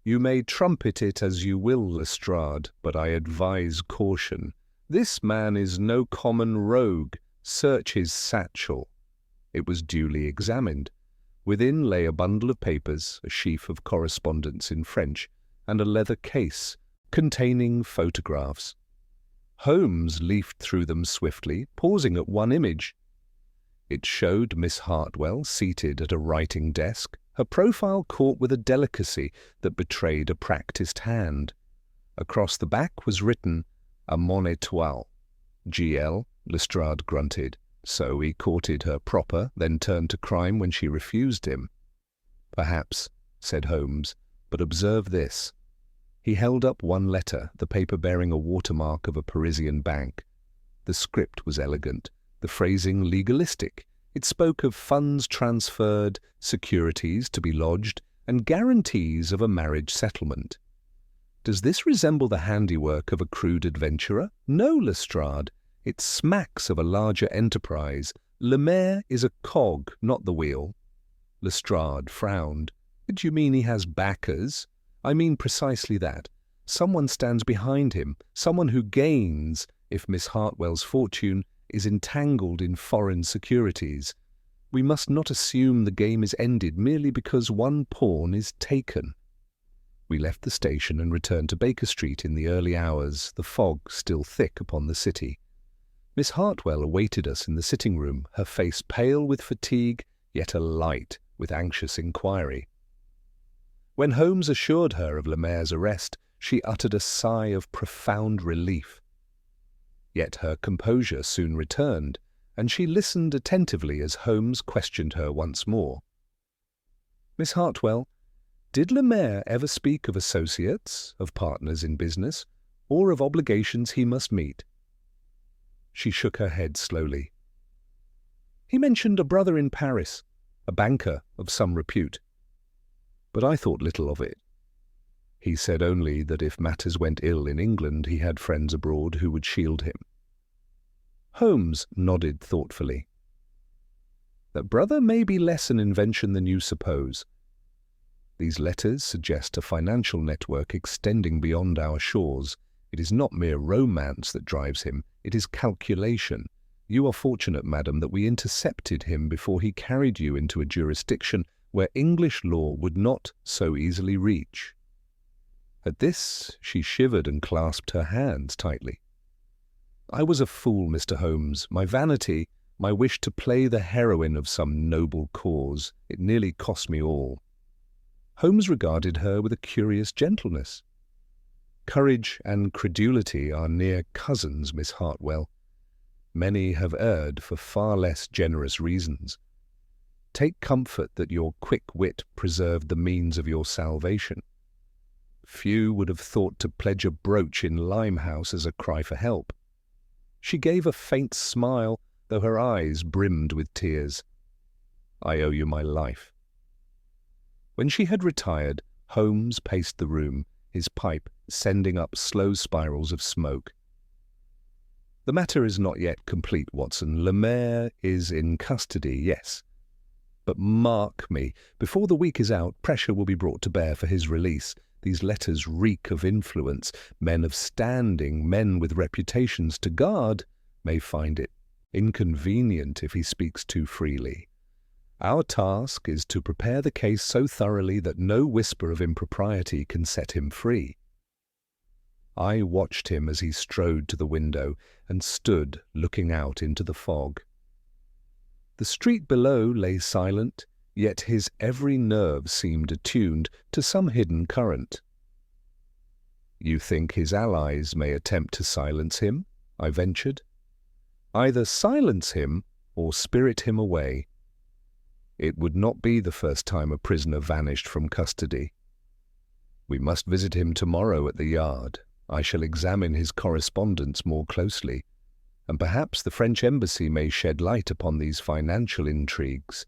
"You may trumpet it as you will, Lestrade, but I advise caution. This man is no common rogue. Search his satchel." It was duly examined. Within lay a bundle of papers, a sheaf of correspondence in French, and a leather case containing photographs. Holmes leafed through them swiftly, pausing at one image. It showed Miss Hartwell seated at a writing desk, her profile caught with a delicacy that betrayed a practised hand. Across the back was written, "A mon étoile." "GL," Lestrade grunted. So he courted her proper, then turned to crime when she refused him. "Perhaps," said Holmes, "but observe this." He held up one letter, the paper bearing a watermark of a Parisian bank. The script was elegant, the phrasing legalistic. It spoke of funds transferred, securities to be lodged, and guarantees of a marriage settlement. Does this resemble the handiwork of a crude adventurer? No, Lestrade. It smacks of a larger enterprise. Lemaire is a cog, not the wheel. Lestrade frowned. "Do you mean he has backers?" "I mean precisely that. Someone stands behind him, someone who gains if Miss Hartwell's fortune is entangled in foreign securities. We must not assume the game is ended merely because one pawn is taken." We left the station and returned to Baker Street in the early hours, the fog still thick upon the city. Miss Hartwell awaited us in the sitting-room, her face pale with fatigue, yet alight with anxious inquiry. When Holmes assured her of Lemaire's arrest, she uttered a sigh of profound relief. Yet her composure soon returned, and she listened attentively as Holmes questioned her once more. "Miss Hartwell, did Le Maire ever speak of associates, of partners in business, or of obligations he must meet?" She shook her head slowly. "He mentioned a brother in Paris, a banker of some repute. But I thought little of it. He said only that if matters went ill in England, he had friends abroad who would shield him." Holmes nodded thoughtfully. "That brother may be less an invention than you suppose. These letters suggest a financial network extending beyond our shores. It is not mere romance that drives him, it is calculation. You are fortunate, madam, that we intercepted him before he carried you into a jurisdiction where English law would not so easily reach." At this she shivered and clasped her hands tightly. "I was a fool, Mr. Holmes. My vanity, my wish to play the heroine of some noble cause, it nearly cost me all." Holmes regarded her with a curious gentleness. "Courage and credulity are near cousins, Miss Hartwell. Many have erred for far less generous reasons. Take comfort that your quick wit preserved the means of your salvation. Few would have thought to pledge a brooch in Limehouse as a cry for help." She gave a faint smile, though her eyes brimmed with tears. "I owe you my life." When she had retired, Holmes paced the room, his pipe sending up slow spirals of smoke. "The matter is not yet complete, Watson. Le Maire is in custody, yes. But mark me, before the week is out, pressure will be brought to bear for his release. These letters reek of influence. Men of standing, men with reputations to guard, may find it inconvenient if he speaks too freely. Our task is to prepare the case so thoroughly that no whisper of impropriety can set him free." I watched him as he strode to the window and stood looking out into the fog. The street below lay silent, yet his every nerve seemed attuned to some hidden current. "You think his allies may attempt to silence him?" I ventured. "Either silence him or spirit him away. It would not be the first time a prisoner vanished from custody. We must visit him tomorrow at the Yard. I shall examine his correspondence more closely, and perhaps the French embassy may shed light upon these financial intrigues."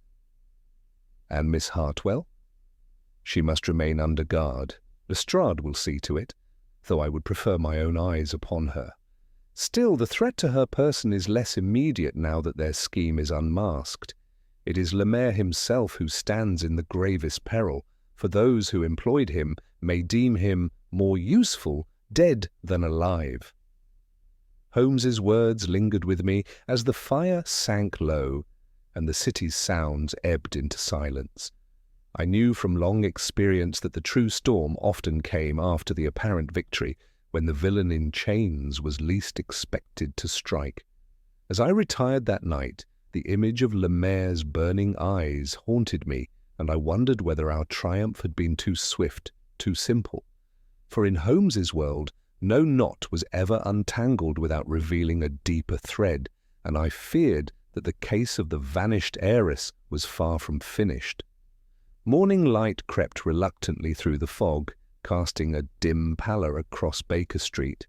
"And Miss Hartwell?" "She must remain under guard. Lestrade will see to it, though I would prefer my own eyes upon her. Still, the threat to her person is less immediate now that their scheme is unmasked. It is Le Maire himself who stands in the gravest peril, for those who employed him may deem him more useful dead than alive." Holmes's words lingered with me as the fire sank low and the city's sounds ebbed into silence. I knew from long experience that the true storm often came after the apparent victory, when the villain in chains was least expected to strike. As I retired that night, the image of Le Maire's burning eyes haunted me, and I wondered whether our triumph had been too swift, too simple. For in Holmes's world, no knot was ever untangled without revealing a deeper thread, and I feared that the case of the vanished heiress was far from finished. Morning light crept reluctantly through the fog, casting a dim pallor across Baker Street.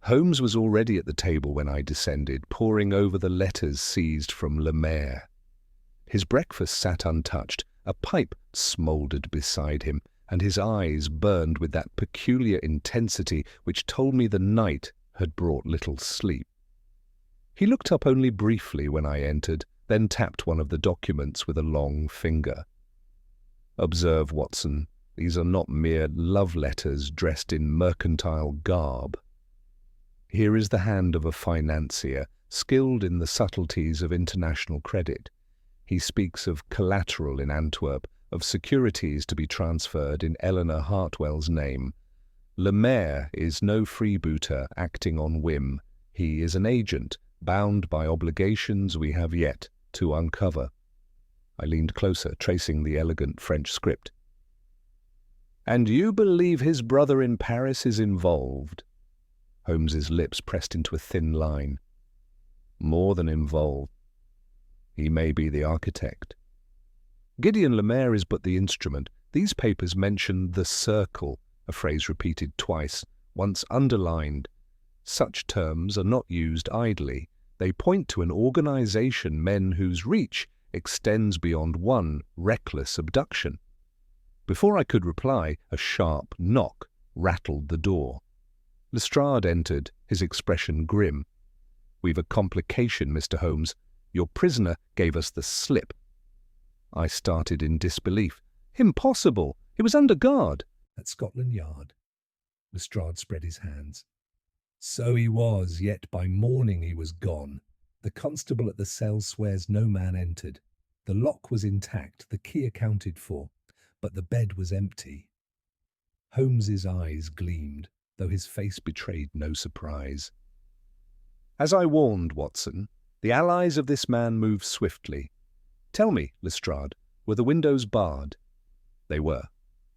Holmes was already at the table when I descended, poring over the letters seized from Le Maire. His breakfast sat untouched, a pipe smouldered beside him, and his eyes burned with that peculiar intensity which told me the night had brought little sleep. He looked up only briefly when I entered, then tapped one of the documents with a long finger. "Observe, Watson, these are not mere love letters dressed in mercantile garb. Here is the hand of a financier, skilled in the subtleties of international credit. He speaks of collateral in Antwerp, of securities to be transferred in Eleanor Hartwell's name. Le Maire is no freebooter acting on whim. He is an agent, bound by obligations we have yet to uncover." I leaned closer, tracing the elegant French script. "And you believe his brother in Paris is involved?" Holmes's lips pressed into a thin line. More than involved. He may be the architect. Gideon Lemaire is but the instrument. These papers mention the circle, a phrase repeated twice, once underlined. Such terms are not used idly. They point to an organization, men whose reach extends beyond one reckless abduction. Before I could reply, a sharp knock rattled the door. Lestrade entered, his expression grim. "We've a complication, Mr. Holmes. Your prisoner gave us the slip." I started in disbelief. "Impossible! He was under guard." "At Scotland Yard." Lestrade spread his hands. "So he was, yet by morning he was gone. The constable at the cell swears no man entered. The lock was intact, the key accounted for, but the bed was empty." Holmes's eyes gleamed, though his face betrayed no surprise. "As I warned, Watson, the allies of this man moved swiftly. Tell me, Lestrade, were the windows barred?" "They were,"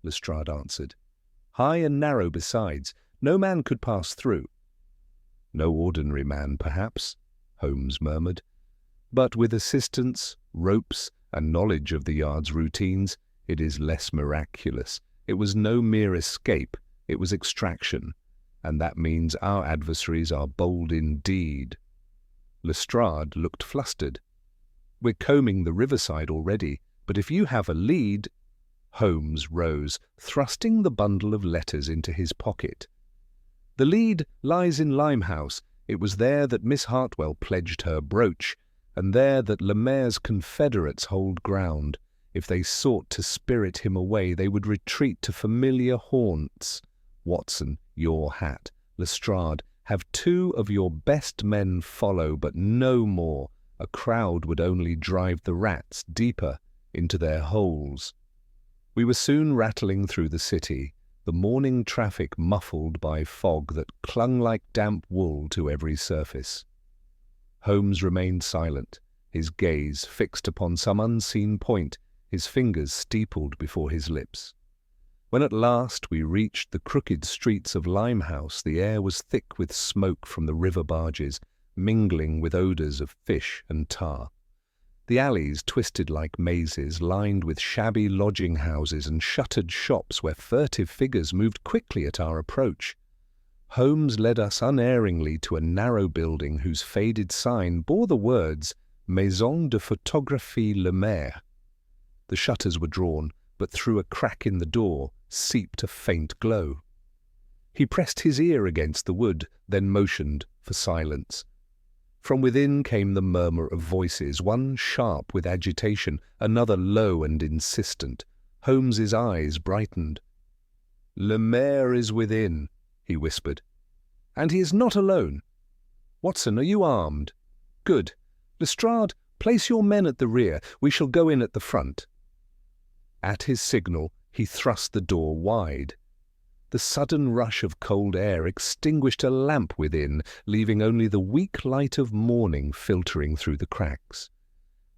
Lestrade answered. "High and narrow besides. No man could pass through." "No ordinary man, perhaps," Holmes murmured. "But with assistance, ropes, and knowledge of the yard's routines, it is less miraculous. It was no mere escape, it was extraction, and that means our adversaries are bold indeed." Lestrade looked flustered. "We're combing the riverside already, but if you have a lead—" Holmes rose, thrusting the bundle of letters into his pocket. "The lead lies in Limehouse. It was there that Miss Hartwell pledged her brooch, and there that Lemaire's confederates hold ground. If they sought to spirit him away, they would retreat to familiar haunts. Watson, your hat. Lestrade, have 2 of your best men follow, but no more. A crowd would only drive the rats deeper into their holes." We were soon rattling through the city, the morning traffic muffled by fog that clung like damp wool to every surface. Holmes remained silent, his gaze fixed upon some unseen point, his fingers steepled before his lips. When at last we reached the crooked streets of Limehouse, the air was thick with smoke from the river barges, mingling with odours of fish and tar. The alleys twisted like mazes, lined with shabby lodging-houses and shuttered shops where furtive figures moved quickly at our approach. Holmes led us unerringly to a narrow building whose faded sign bore the words Maison de Photographie Lemaire. The shutters were drawn, but through a crack in the door seeped a faint glow. He pressed his ear against the wood, then motioned for silence. From within came the murmur of voices, one sharp with agitation, another low and insistent. Holmes's eyes brightened. "Lemaire is within," he whispered. "And he is not alone. Watson, are you armed? Good. Lestrade, place your men at the rear. We shall go in at the front." At his signal, he thrust the door wide. The sudden rush of cold air extinguished a lamp within, leaving only the weak light of morning filtering through the cracks.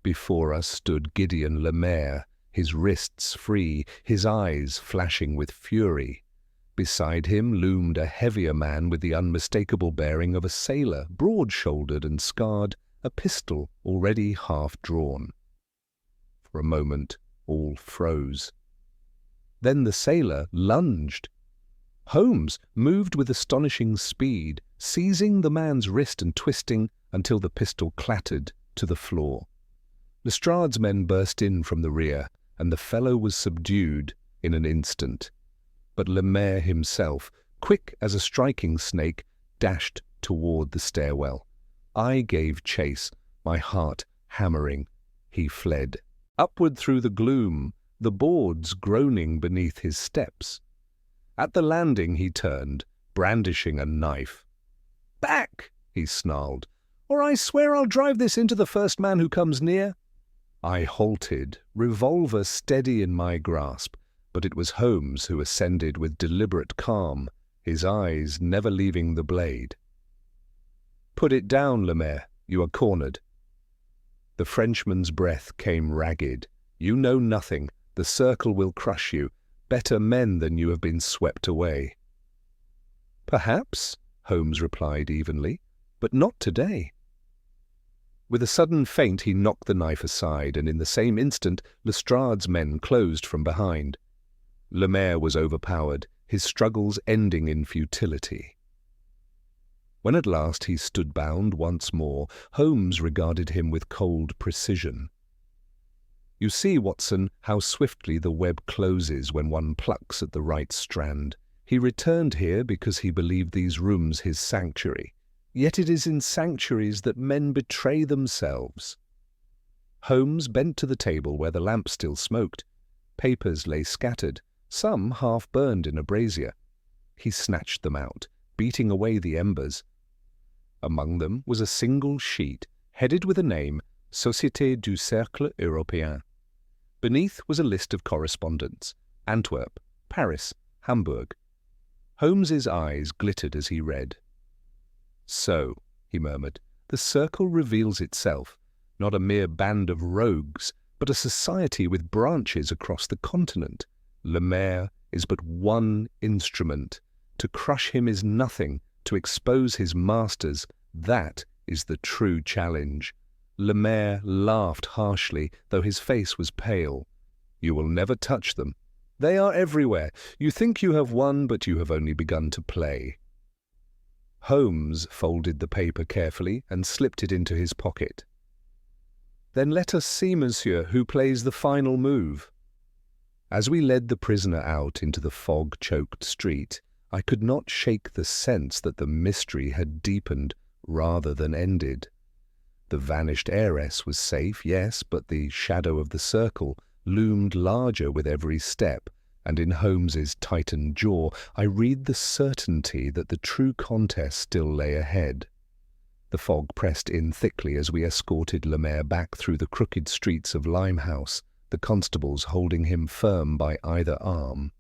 Before us stood Gideon Lemaire, his wrists free, his eyes flashing with fury. Beside him loomed a heavier man with the unmistakable bearing of a sailor, broad-shouldered and scarred, a pistol already half drawn. For a moment, all froze. Then the sailor lunged. Holmes moved with astonishing speed, seizing the man's wrist and twisting until the pistol clattered to the floor. Lestrade's men burst in from the rear, and the fellow was subdued in an instant. But Lemaire himself, quick as a striking snake, dashed toward the stairwell. I gave chase, my heart hammering. He fled. Upward through the gloom, the boards groaning beneath his steps. At the landing he turned, brandishing a knife. "Back!" he snarled, "or I swear I'll drive this into the first man who comes near." I halted, revolver steady in my grasp, but it was Holmes who ascended with deliberate calm, his eyes never leaving the blade. "Put it down, Lemaire. You are cornered." The Frenchman's breath came ragged. "You know nothing. The circle will crush you. Better men than you have been swept away." "Perhaps," Holmes replied evenly, "but not today." With a sudden feint he knocked the knife aside, and in the same instant Lestrade's men closed from behind. Lemaire was overpowered, his struggles ending in futility. When at last he stood bound once more, Holmes regarded him with cold precision. "You see, Watson, how swiftly the web closes when one plucks at the right strand. He returned here because he believed these rooms his sanctuary. Yet it is in sanctuaries that men betray themselves." Holmes bent to the table where the lamp still smoked. Papers lay scattered, some half burned in a brazier. He snatched them out, beating away the embers. Among them was a single sheet, headed with a name, Société du Cercle Européen. Beneath was a list of correspondents, Antwerp, Paris, Hamburg. Holmes's eyes glittered as he read. "So," he murmured, "the circle reveals itself, not a mere band of rogues, but a society with branches across the continent. Lemaire is but one instrument. To crush him is nothing, to expose his masters, that is the true challenge." Lemaire laughed harshly, though his face was pale. "You will never touch them. They are everywhere. You think you have won, but you have only begun to play." Holmes folded the paper carefully and slipped it into his pocket. "Then let us see, monsieur, who plays the final move." As we led the prisoner out into the fog-choked street, I could not shake the sense that the mystery had deepened rather than ended. The vanished heiress was safe, yes, but the shadow of the circle loomed larger with every step, and in Holmes's tightened jaw I read the certainty that the true contest still lay ahead. The fog pressed in thickly as we escorted Lemaire back through the crooked streets of Limehouse, the constables holding him firm by either arm.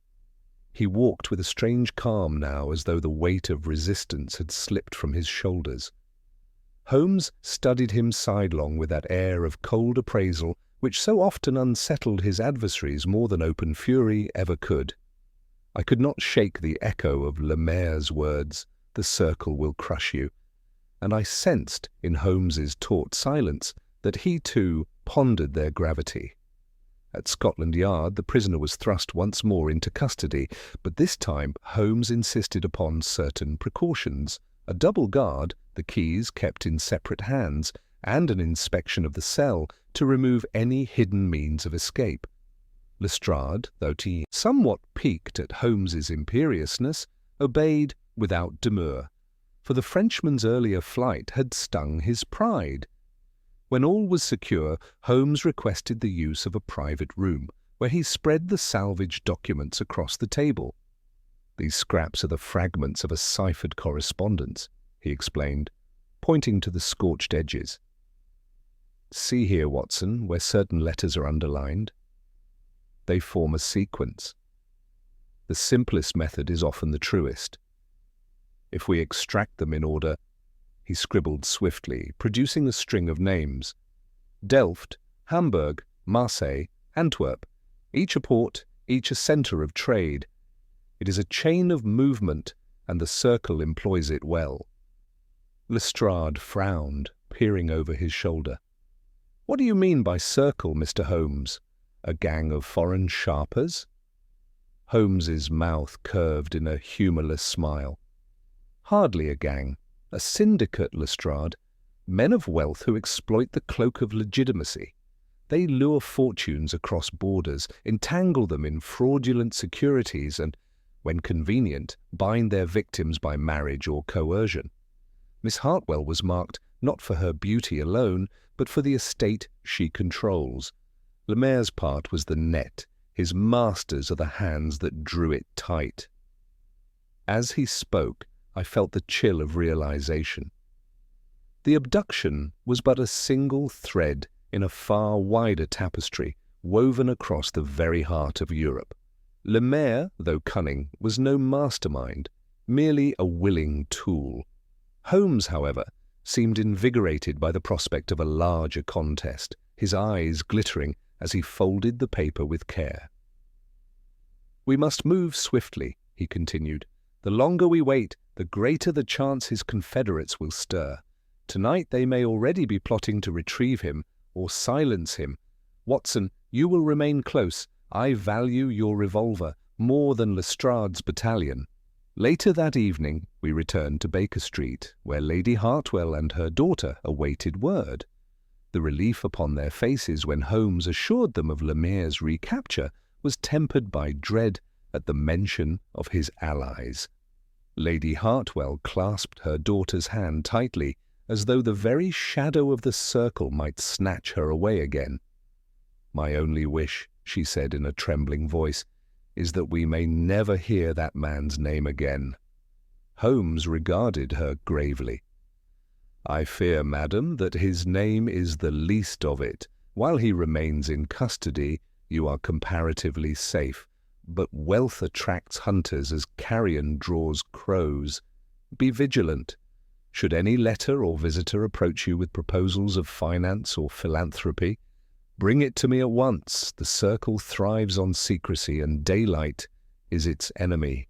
He walked with a strange calm now, as though the weight of resistance had slipped from his shoulders. Holmes studied him sidelong with that air of cold appraisal which so often unsettled his adversaries more than open fury ever could. I could not shake the echo of Lemaire's words, "The circle will crush you," and I sensed in Holmes's taut silence that he too pondered their gravity. At Scotland Yard the prisoner was thrust once more into custody, but this time Holmes insisted upon certain precautions, a double guard, the keys kept in separate hands, and an inspection of the cell to remove any hidden means of escape. Lestrade, though he somewhat piqued at Holmes's imperiousness, obeyed without demur, for the Frenchman's earlier flight had stung his pride. When all was secure, Holmes requested the use of a private room, where he spread the salvaged documents across the table. "These scraps are the fragments of a ciphered correspondence," he explained, pointing to the scorched edges. "See here, Watson, where certain letters are underlined. They form a sequence. The simplest method is often the truest. If we extract them in order—" He scribbled swiftly, producing a string of names. "Delft, Hamburg, Marseille, Antwerp, each a port, each a centre of trade. It is a chain of movement, and the circle employs it well." Lestrade frowned, peering over his shoulder. "What do you mean by circle, Mr. Holmes? A gang of foreign sharpers?" Holmes's mouth curved in a humourless smile. "Hardly a gang. A syndicate, Lestrade. Men of wealth who exploit the cloak of legitimacy. They lure fortunes across borders, entangle them in fraudulent securities, and, when convenient, bind their victims by marriage or coercion. Miss Hartwell was marked not for her beauty alone, but for the estate she controls. Lemaire's part was the net. His masters are the hands that drew it tight." As he spoke, I felt the chill of realization. The abduction was but a single thread in a far wider tapestry woven across the very heart of Europe. Lemaire, though cunning, was no mastermind, merely a willing tool. Holmes, however, seemed invigorated by the prospect of a larger contest, his eyes glittering as he folded the paper with care. "We must move swiftly," he continued. "The longer we wait, the greater the chance his confederates will stir. Tonight they may already be plotting to retrieve him or silence him. Watson, you will remain close. I value your revolver more than Lestrade's battalion." Later that evening, we returned to Baker Street, where Lady Hartwell and her daughter awaited word. The relief upon their faces when Holmes assured them of Lemaire's recapture was tempered by dread at the mention of his allies. Lady Hartwell clasped her daughter's hand tightly, as though the very shadow of the circle might snatch her away again. "My only wish," she said in a trembling voice, "is that we may never hear that man's name again." Holmes regarded her gravely. "I fear, madam, that his name is the least of it. While he remains in custody, you are comparatively safe, but wealth attracts hunters as carrion draws crows. Be vigilant. Should any letter or visitor approach you with proposals of finance or philanthropy, bring it to me at once. The circle thrives on secrecy, and daylight is its enemy."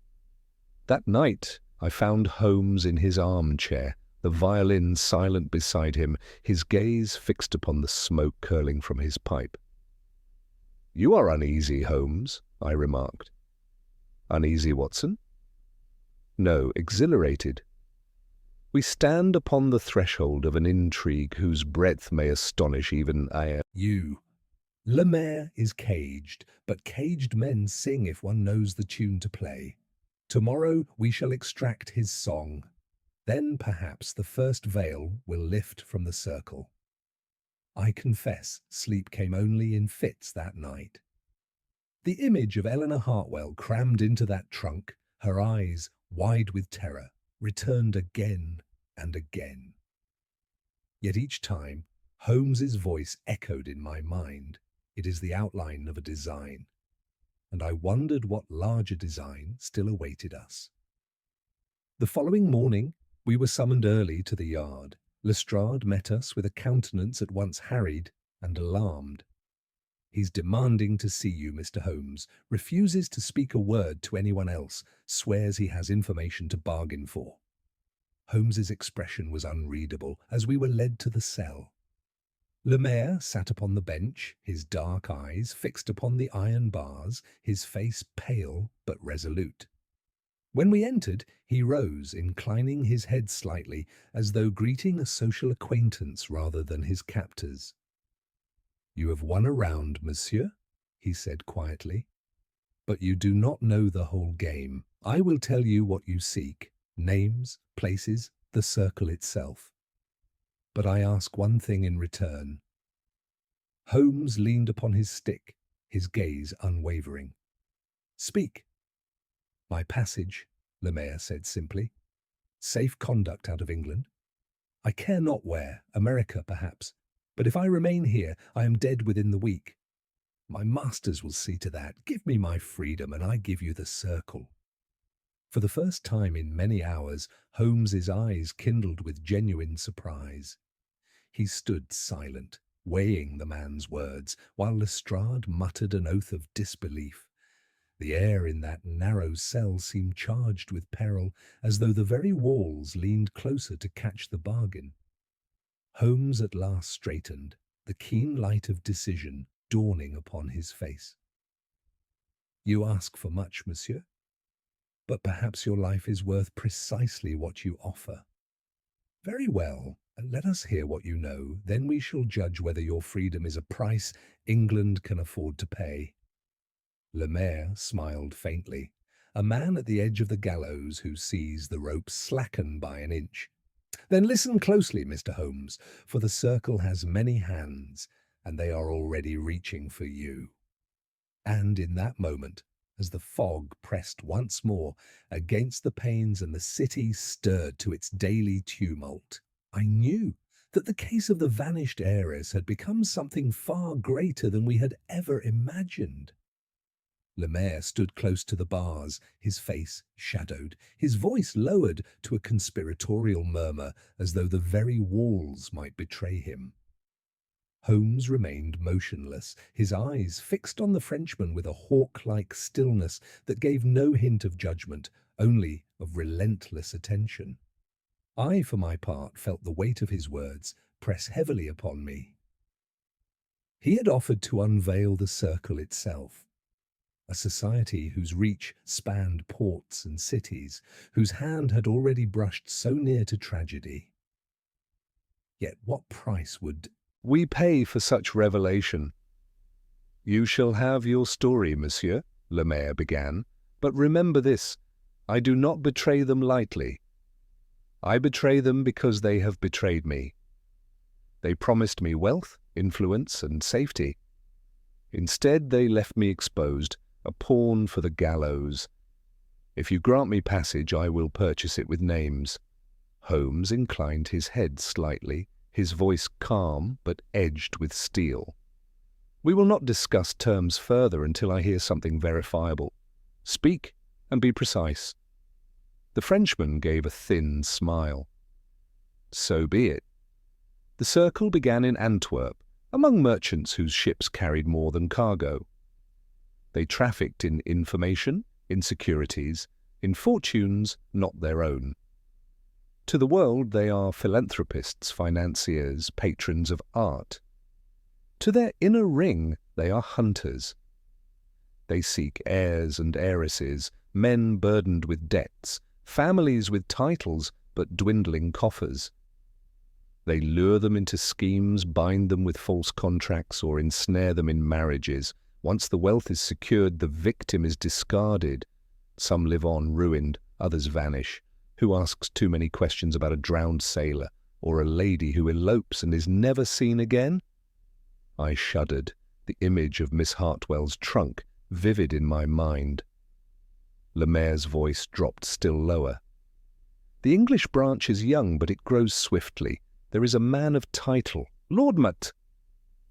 That night I found Holmes in his armchair, the violin silent beside him, his gaze fixed upon the smoke curling from his pipe. "You are uneasy, Holmes," I remarked. "Uneasy, Watson?" "No, exhilarated. We stand upon the threshold of an intrigue whose breadth may astonish even You. Lemaire is caged, but caged men sing if one knows the tune to play. Tomorrow we shall extract his song. Then perhaps the first veil will lift from the circle. I confess sleep came only in fits that night. The image of Eleanor Hartwell crammed into that trunk, her eyes wide with terror, returned again and again. Yet each time, Holmes's voice echoed in my mind. It is the outline of a design. And I wondered what larger design still awaited us. The following morning, we were summoned early to the yard. Lestrade met us with a countenance at once harried and alarmed. "He's demanding to see you, Mr. Holmes, refuses to speak a word to anyone else, swears he has information to bargain for." Holmes's expression was unreadable as we were led to the cell. Lemaire sat upon the bench, his dark eyes fixed upon the iron bars, his face pale but resolute. When we entered, he rose, inclining his head slightly, as though greeting a social acquaintance rather than his captors. "You have won a round, monsieur," he said quietly. "But you do not know the whole game. I will tell you what you seek: names, places, the circle itself. But I ask one thing in return." Holmes leaned upon his stick, his gaze unwavering. "Speak." "My passage," Lemaire said simply. "Safe conduct out of England. I care not where, America perhaps, but if I remain here, I am dead within the week. My masters will see to that. Give me my freedom, and I give you the circle." For the first time in many hours, Holmes's eyes kindled with genuine surprise. He stood silent, weighing the man's words, while Lestrade muttered an oath of disbelief. The air in that narrow cell seemed charged with peril, as though the very walls leaned closer to catch the bargain. Holmes at last straightened, the keen light of decision dawning upon his face. "You ask for much, monsieur, but perhaps your life is worth precisely what you offer. Very well, let us hear what you know, then we shall judge whether your freedom is a price England can afford to pay." Lemaire smiled faintly, a man at the edge of the gallows who sees the rope slacken by an inch. "Then listen closely, Mr. Holmes, for the circle has many hands, and they are already reaching for you." And in that moment, as the fog pressed once more against the panes and the city stirred to its daily tumult, I knew that the case of the vanished heiress had become something far greater than we had ever imagined. Lemaire stood close to the bars, his face shadowed, his voice lowered to a conspiratorial murmur, as though the very walls might betray him. Holmes remained motionless, his eyes fixed on the Frenchman with a hawk-like stillness that gave no hint of judgment, only of relentless attention. I, for my part, felt the weight of his words press heavily upon me. He had offered to unveil the circle itself, a society whose reach spanned ports and cities, whose hand had already brushed so near to tragedy. Yet what price would We pay for such revelation. You shall have your story, monsieur, Le Maire began, but remember this, I do not betray them lightly. I betray them because they have betrayed me. They promised me wealth, influence, and safety. Instead, they left me exposed, a pawn for the gallows. If you grant me passage, I will purchase it with names. Holmes inclined his head slightly, his voice calm but edged with steel. We will not discuss terms further until I hear something verifiable. Speak and be precise. The Frenchman gave a thin smile. So be it. The circle began in Antwerp, among merchants whose ships carried more than cargo. They trafficked in information, in securities, in fortunes not their own. To the world they are philanthropists, financiers, patrons of art. To their inner ring they are hunters. They seek heirs and heiresses, men burdened with debts, families with titles but dwindling coffers. They lure them into schemes, bind them with false contracts, or ensnare them in marriages. Once the wealth is secured, the victim is discarded. Some live on, ruined, others vanish. Who asks too many questions about a drowned sailor, or a lady who elopes and is never seen again? I shuddered, the image of Miss Hartwell's trunk vivid in my mind. Le Maire's voice dropped still lower. The English branch is young, but it grows swiftly. There is a man of title, Lord Mut.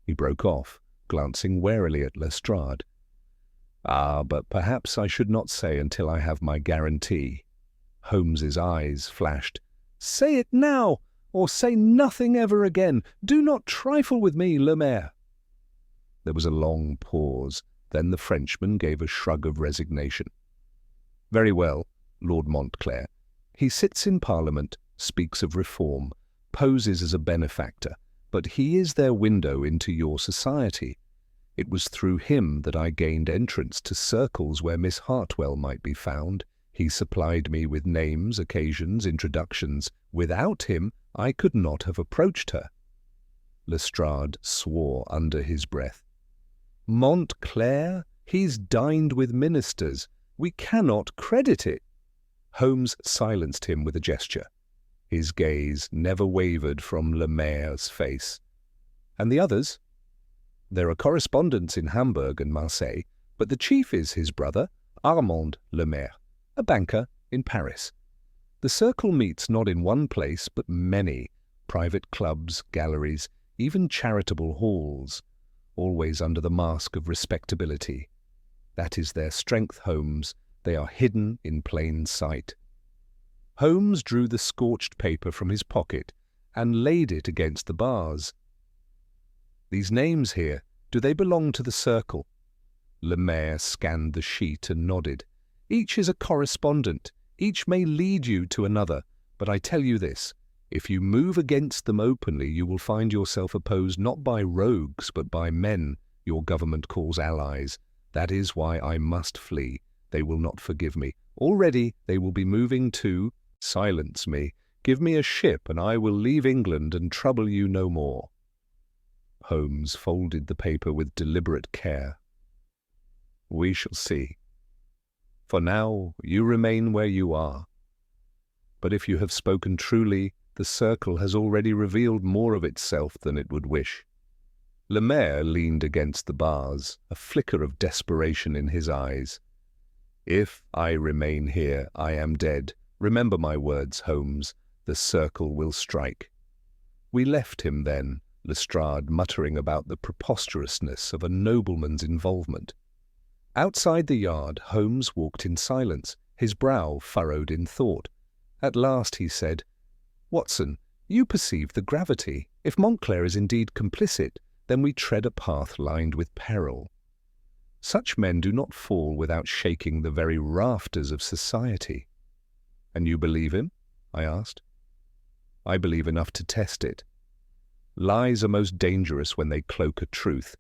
He broke off, glancing warily at Lestrade. Ah, but perhaps I should not say until I have my guarantee. Holmes's eyes flashed. Say it now, or say nothing ever again. Do not trifle with me, Le Maire. There was a long pause. Then the Frenchman gave a shrug of resignation. Very well, Lord Montclair. He sits in Parliament, speaks of reform, poses as a benefactor, but he is their window into your society. It was through him that I gained entrance to circles where Miss Hartwell might be found. He supplied me with names, occasions, introductions. Without him, I could not have approached her. Lestrade swore under his breath. Montclair? He's dined with ministers. We cannot credit it. Holmes silenced him with a gesture. His gaze never wavered from Le Maire's face. And the others? There are correspondents in Hamburg and Marseille, but the chief is his brother, Armand Le Maire, a banker in Paris. The circle meets not in one place, but many, private clubs, galleries, even charitable halls, always under the mask of respectability. That is their strength, Holmes. They are hidden in plain sight. Holmes drew the scorched paper from his pocket and laid it against the bars. These names here, do they belong to the circle? Le Maire scanned the sheet and nodded. Each is a correspondent. Each may lead you to another. But I tell you this, if you move against them openly, you will find yourself opposed not by rogues, but by men your government calls allies. That is why I must flee. They will not forgive me. Already they will be moving to silence me. Give me a ship, and I will leave England and trouble you no more. Holmes folded the paper with deliberate care. We shall see. For now, you remain where you are. But if you have spoken truly, the circle has already revealed more of itself than it would wish. Le Maire leaned against the bars, a flicker of desperation in his eyes. If I remain here, I am dead. Remember my words, Holmes. The circle will strike. We left him then, Lestrade muttering about the preposterousness of a nobleman's involvement. Outside the yard, Holmes walked in silence, his brow furrowed in thought. At last he said, Watson, you perceive the gravity. If Montclair is indeed complicit, then we tread a path lined with peril. Such men do not fall without shaking the very rafters of society. "And you believe him?" I asked. "I believe enough to test it. Lies are most dangerous when they cloak a truth,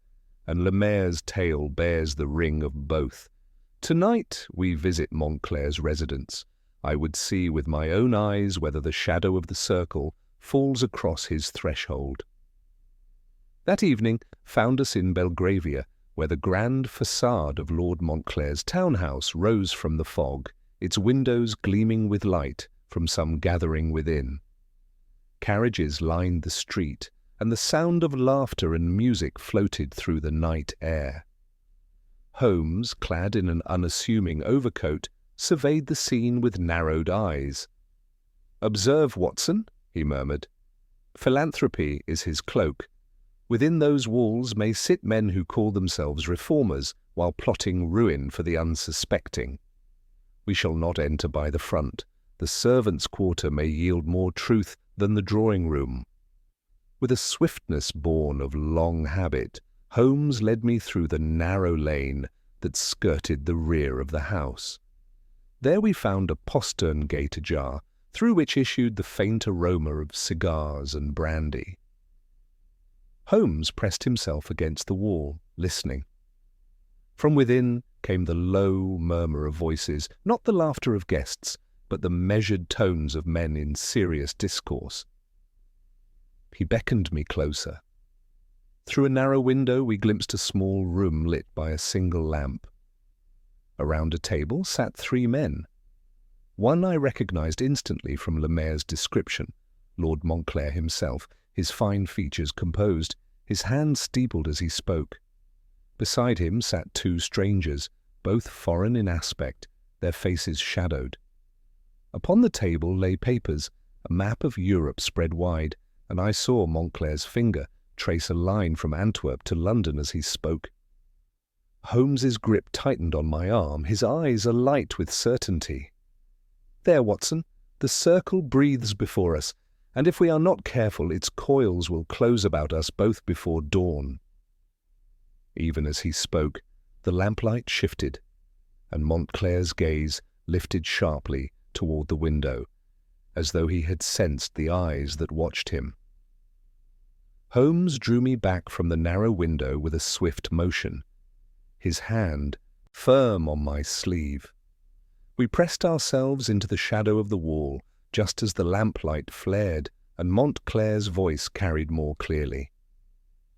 and Lemaire's tale bears the ring of both. Tonight we visit Montclair's residence. I would see with my own eyes whether the shadow of the circle falls across his threshold." That evening found us in Belgravia, where the grand façade of Lord Montclair's townhouse rose from the fog, its windows gleaming with light from some gathering within. Carriages lined the street, and the sound of laughter and music floated through the night air. Holmes, clad in an unassuming overcoat, surveyed the scene with narrowed eyes. "Observe, Watson," he murmured. "Philanthropy is his cloak. Within those walls may sit men who call themselves reformers while plotting ruin for the unsuspecting. We shall not enter by the front. The servants' quarter may yield more truth than the drawing-room." With a swiftness born of long habit, Holmes led me through the narrow lane that skirted the rear of the house. There we found a postern gate ajar, through which issued the faint aroma of cigars and brandy. Holmes pressed himself against the wall, listening. From within came the low murmur of voices, not the laughter of guests, but the measured tones of men in serious discourse. He beckoned me closer. Through a narrow window we glimpsed a small room lit by a single lamp. Around a table sat 3 men. One I recognized instantly from Lemaire's description, Lord Montclair himself, his fine features composed, his hand steepled as he spoke. Beside him sat 2 strangers, both foreign in aspect, their faces shadowed. Upon the table lay papers, a map of Europe spread wide, and I saw Montclair's finger trace a line from Antwerp to London as he spoke. Holmes's grip tightened on my arm, his eyes alight with certainty. "There, Watson, the circle breathes before us, and if we are not careful, its coils will close about us both before dawn." Even as he spoke, the lamplight shifted, and Montclair's gaze lifted sharply toward the window, as though he had sensed the eyes that watched him. Holmes drew me back from the narrow window with a swift motion, his hand firm on my sleeve. We pressed ourselves into the shadow of the wall, just as the lamplight flared and Montclair's voice carried more clearly.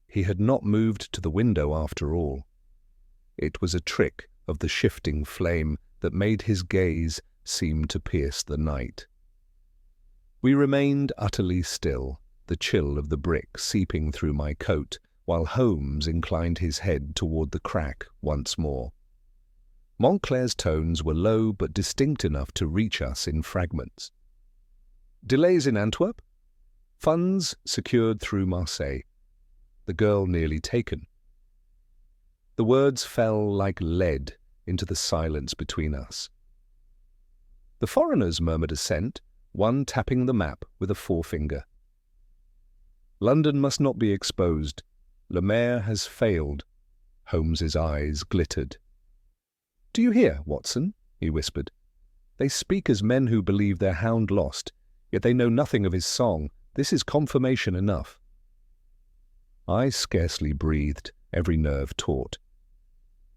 He had not moved to the window after all. It was a trick of the shifting flame that made his gaze seem to pierce the night. We remained utterly still, the chill of the brick seeping through my coat, while Holmes inclined his head toward the crack once more. Montclair's tones were low but distinct enough to reach us in fragments. "Delays in Antwerp? Funds secured through Marseille. The girl nearly taken." The words fell like lead into the silence between us. The foreigners murmured assent, one tapping the map with a forefinger. "London must not be exposed. Lemaire has failed." Holmes's eyes glittered. "Do you hear, Watson?" he whispered. "They speak as men who believe their hound lost, yet they know nothing of his song. This is confirmation enough." I scarcely breathed, every nerve taut.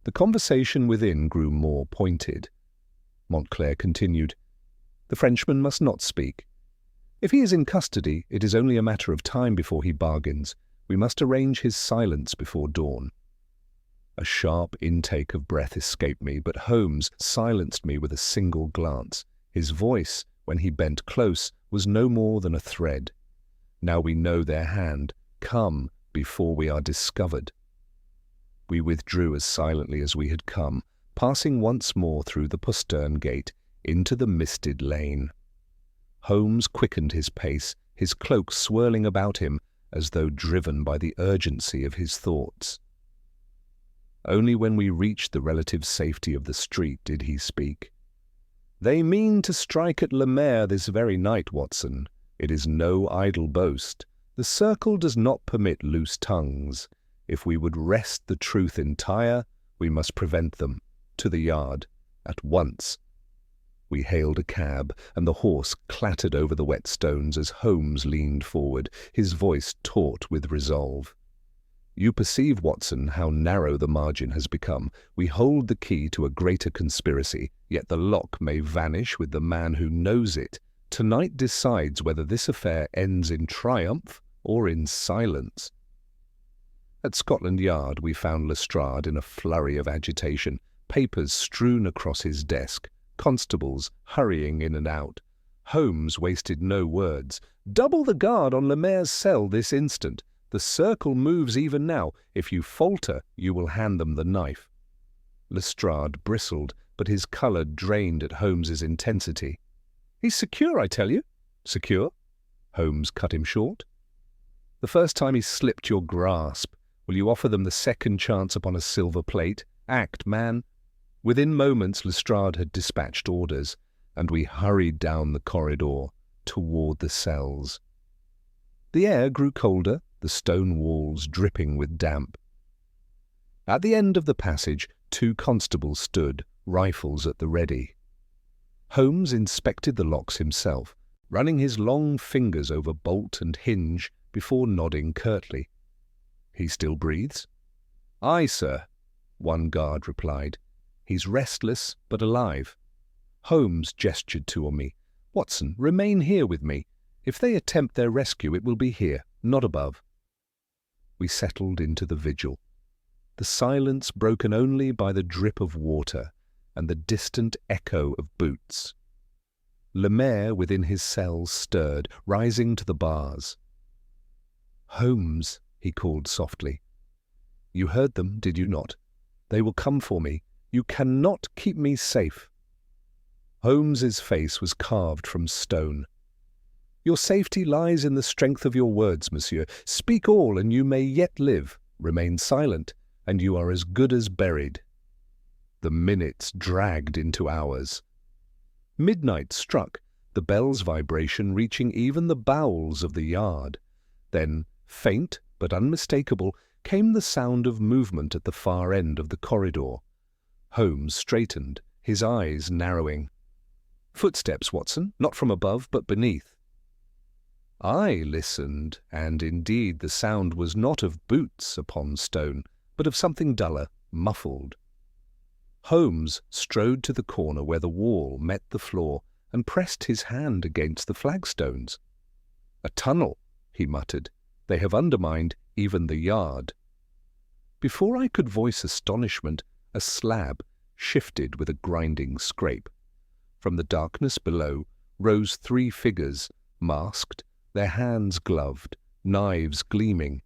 The conversation within grew more pointed. Montclair continued, "The Frenchman must not speak. If he is in custody, it is only a matter of time before he bargains. We must arrange his silence before dawn." A sharp intake of breath escaped me, but Holmes silenced me with a single glance. His voice, when he bent close, was no more than a thread. "Now we know their hand. Come before we are discovered." We withdrew as silently as we had come, passing once more through the postern gate into the misted lane. Holmes quickened his pace, his cloak swirling about him as though driven by the urgency of his thoughts. Only when we reached the relative safety of the street did he speak. "They mean to strike at Lemaire this very night, Watson. It is no idle boast. The circle does not permit loose tongues. If we would wrest the truth entire, we must prevent them. To the yard. At once." We hailed a cab, and the horse clattered over the wet stones as Holmes leaned forward, his voice taut with resolve. "You perceive, Watson, how narrow the margin has become. We hold the key to a greater conspiracy, yet the lock may vanish with the man who knows it. Tonight decides whether this affair ends in triumph or in silence." At Scotland Yard we found Lestrade in a flurry of agitation, papers strewn across his desk, constables hurrying in and out. Holmes wasted no words. "Double the guard on Lemaire's cell this instant. The circle moves even now. If you falter, you will hand them the knife." Lestrade bristled, but his colour drained at Holmes's intensity. "He's secure, I tell you." "Secure?" Holmes cut him short. "The first time he slipped your grasp, will you offer them the second chance upon a silver plate? Act, man." Within moments Lestrade had dispatched orders, and we hurried down the corridor toward the cells. The air grew colder, the stone walls dripping with damp. At the end of the passage, 2 constables stood, rifles at the ready. Holmes inspected the locks himself, running his long fingers over bolt and hinge before nodding curtly. "He still breathes?" "Aye, sir," one guard replied. "He's restless but alive." Holmes gestured to me. "Watson, remain here with me. If they attempt their rescue, it will be here, not above." We settled into the vigil, the silence broken only by the drip of water and the distant echo of boots. Lemaire within his cell stirred, rising to the bars. "Holmes," he called softly. "You heard them, did you not? They will come for me. You cannot keep me safe." Holmes's face was carved from stone. "Your safety lies in the strength of your words, monsieur. Speak all, and you may yet live. Remain silent, and you are as good as buried." The minutes dragged into hours. Midnight struck, the bell's vibration reaching even the bowels of the yard. Then, faint but unmistakable, came the sound of movement at the far end of the corridor. Holmes straightened, his eyes narrowing. "Footsteps, Watson, not from above, but beneath." I listened, and indeed the sound was not of boots upon stone, but of something duller, muffled. Holmes strode to the corner where the wall met the floor and pressed his hand against the flagstones. "A tunnel," he muttered. "They have undermined even the yard." Before I could voice astonishment, a slab shifted with a grinding scrape. From the darkness below rose 3 figures, masked, their hands gloved, knives gleaming.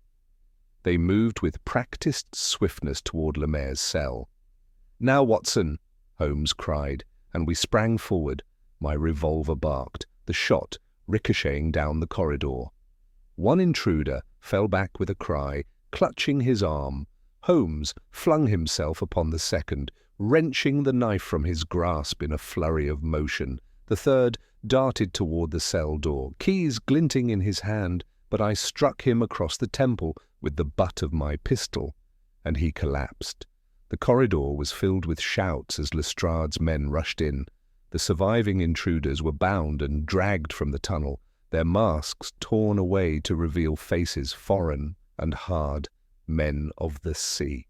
They moved with practiced swiftness toward Lemaire's cell. "Now, Watson," Holmes cried, and we sprang forward. My revolver barked, the shot ricocheting down the corridor. One intruder fell back with a cry, clutching his arm. Holmes flung himself upon the second, wrenching the knife from his grasp in a flurry of motion. The third darted toward the cell door, keys glinting in his hand, but I struck him across the temple with the butt of my pistol, and he collapsed. The corridor was filled with shouts as Lestrade's men rushed in. The surviving intruders were bound and dragged from the tunnel, their masks torn away to reveal faces foreign and hard, men of the sea.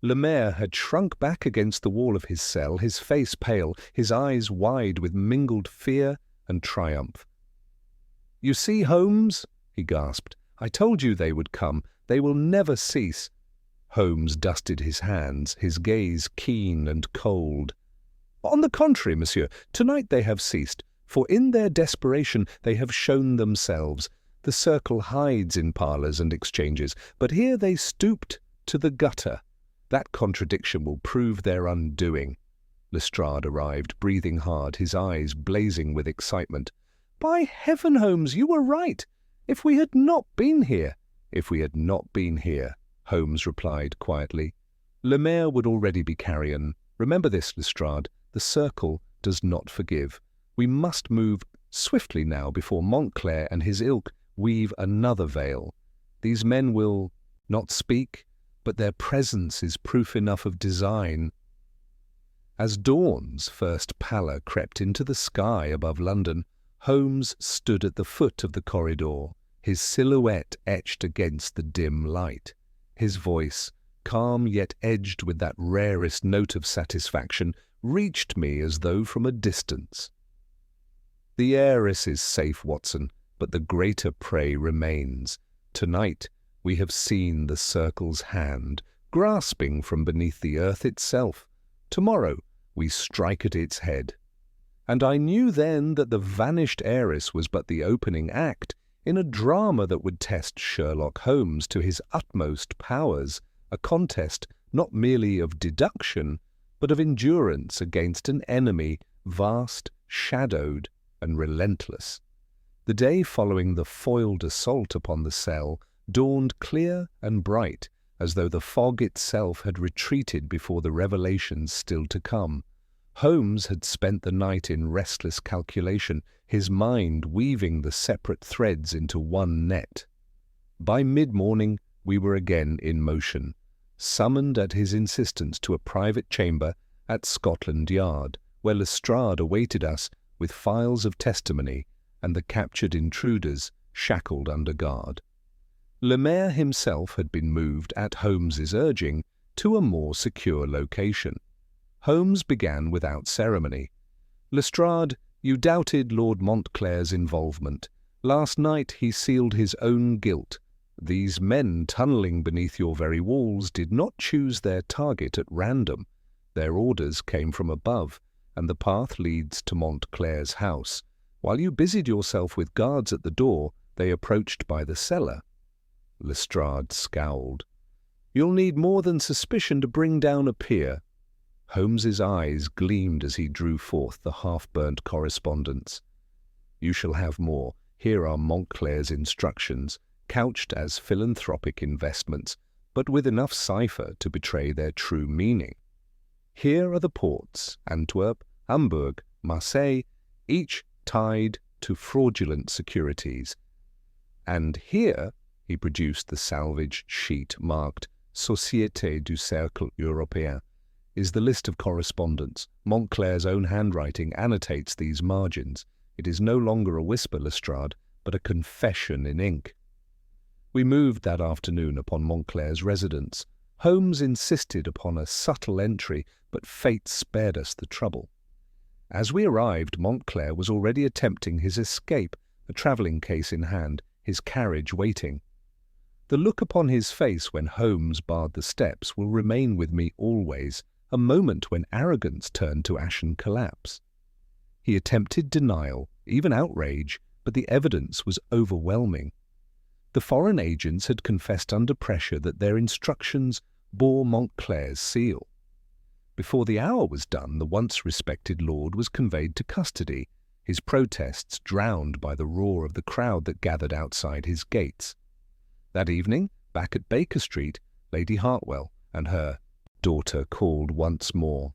Lemaire had shrunk back against the wall of his cell, his face pale, his eyes wide with mingled fear and triumph. "You see, Holmes," he gasped, "I told you they would come. They will never cease." Holmes dusted his hands, his gaze keen and cold. "On the contrary, monsieur, tonight they have ceased, for in their desperation they have shown themselves. The circle hides in parlours and exchanges, but here they stooped to the gutter. That contradiction will prove their undoing." Lestrade arrived, breathing hard, his eyes blazing with excitement. "By heaven, Holmes, you were right. If we had not been here—" "If we had not been here," Holmes replied quietly, "Lemaire would already be carrion. Remember this, Lestrade, the circle does not forgive. We must move swiftly now before Montclair and his ilk weave another veil. These men will not speak, but their presence is proof enough of design." As dawn's first pallor crept into the sky above London, Holmes stood at the foot of the corridor, his silhouette etched against the dim light. His voice, calm yet edged with that rarest note of satisfaction, reached me as though from a distance. "The heiress is safe, Watson, but the greater prey remains. Tonight we have seen the circle's hand, grasping from beneath the earth itself. Tomorrow we strike at its head." And I knew then that the vanished heiress was but the opening act in a drama that would test Sherlock Holmes to his utmost powers, a contest not merely of deduction, but of endurance against an enemy vast, shadowed, and relentless. The day following the foiled assault upon the cell dawned clear and bright, as though the fog itself had retreated before the revelations still to come. Holmes had spent the night in restless calculation, his mind weaving the separate threads into one net. By mid-morning we were again in motion, summoned at his insistence to a private chamber at Scotland Yard, where Lestrade awaited us with files of testimony and the captured intruders shackled under guard. Le Maire himself had been moved, at Holmes's urging, to a more secure location. Holmes began without ceremony. "Lestrade, you doubted Lord Montclair's involvement. Last night he sealed his own guilt. These men tunnelling beneath your very walls did not choose their target at random. Their orders came from above, and the path leads to Montclair's house. While you busied yourself with guards at the door, they approached by the cellar." Lestrade scowled. "You'll need more than suspicion to bring down a peer." Holmes's eyes gleamed as he drew forth the half-burnt correspondence. "You shall have more. Here are Montclair's instructions, couched as philanthropic investments, but with enough cipher to betray their true meaning. Here are the ports, Antwerp, Hamburg, Marseille, each tied to fraudulent securities. And here," he produced the salvage sheet marked Société du Cercle Européen, "is the list of correspondence. Montclair's own handwriting annotates these margins. It is no longer a whisper, Lestrade, but a confession in ink." We moved that afternoon upon Montclair's residence. Holmes insisted upon a subtle entry, but fate spared us the trouble. As we arrived, Montclair was already attempting his escape, a travelling case in hand, his carriage waiting. The look upon his face when Holmes barred the steps will remain with me always, a moment when arrogance turned to ashen collapse. He attempted denial, even outrage, but the evidence was overwhelming. The foreign agents had confessed under pressure that their instructions bore Montclair's seal. Before the hour was done, the once respected lord was conveyed to custody, his protests drowned by the roar of the crowd that gathered outside his gates. That evening, back at Baker Street, Lady Hartwell and her daughter called once more.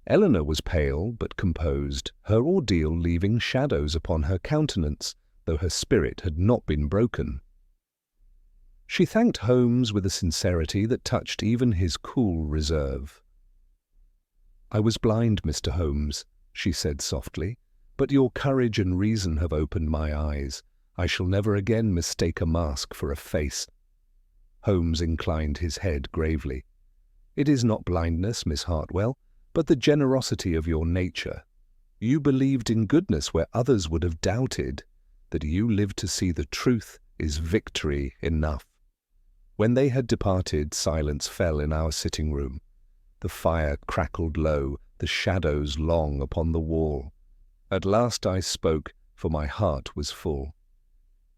Eleanor was pale but composed, her ordeal leaving shadows upon her countenance, though her spirit had not been broken. She thanked Holmes with a sincerity that touched even his cool reserve. "I was blind, Mr. Holmes," she said softly, "but your courage and reason have opened my eyes. I shall never again mistake a mask for a face." Holmes inclined his head gravely. "It is not blindness, Miss Hartwell, but the generosity of your nature. You believed in goodness where others would have doubted. That you lived to see the truth is victory enough." When they had departed, silence fell in our sitting-room. The fire crackled low, the shadows long upon the wall. At last I spoke, for my heart was full.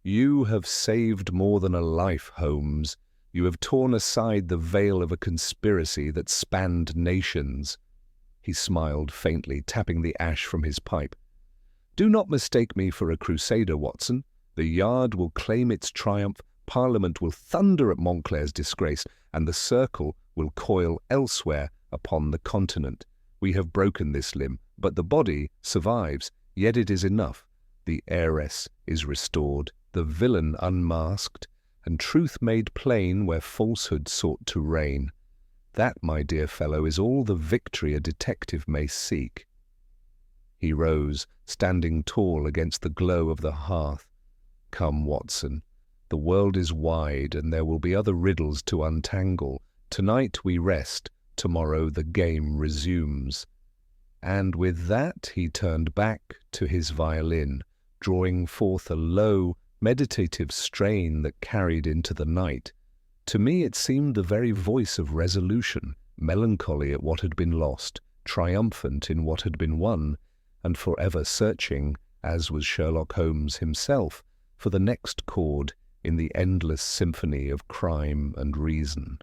"You have saved more than a life, Holmes. You have torn aside the veil of a conspiracy that spanned nations." He smiled faintly, tapping the ash from his pipe. "Do not mistake me for a crusader, Watson. The Yard will claim its triumph, Parliament will thunder at Montclair's disgrace, and the circle will coil elsewhere upon the continent. We have broken this limb, but the body survives, yet it is enough. The heiress is restored, the villain unmasked, and truth made plain where falsehood sought to reign. That, my dear fellow, is all the victory a detective may seek." He rose, standing tall against the glow of the hearth. "Come, Watson. The world is wide, and there will be other riddles to untangle. Tonight we rest, tomorrow the game resumes." And with that he turned back to his violin, drawing forth a low, meditative strain that carried into the night. To me it seemed the very voice of resolution, melancholy at what had been lost, triumphant in what had been won, and forever searching, as was Sherlock Holmes himself, for the next chord in the endless symphony of crime and reason.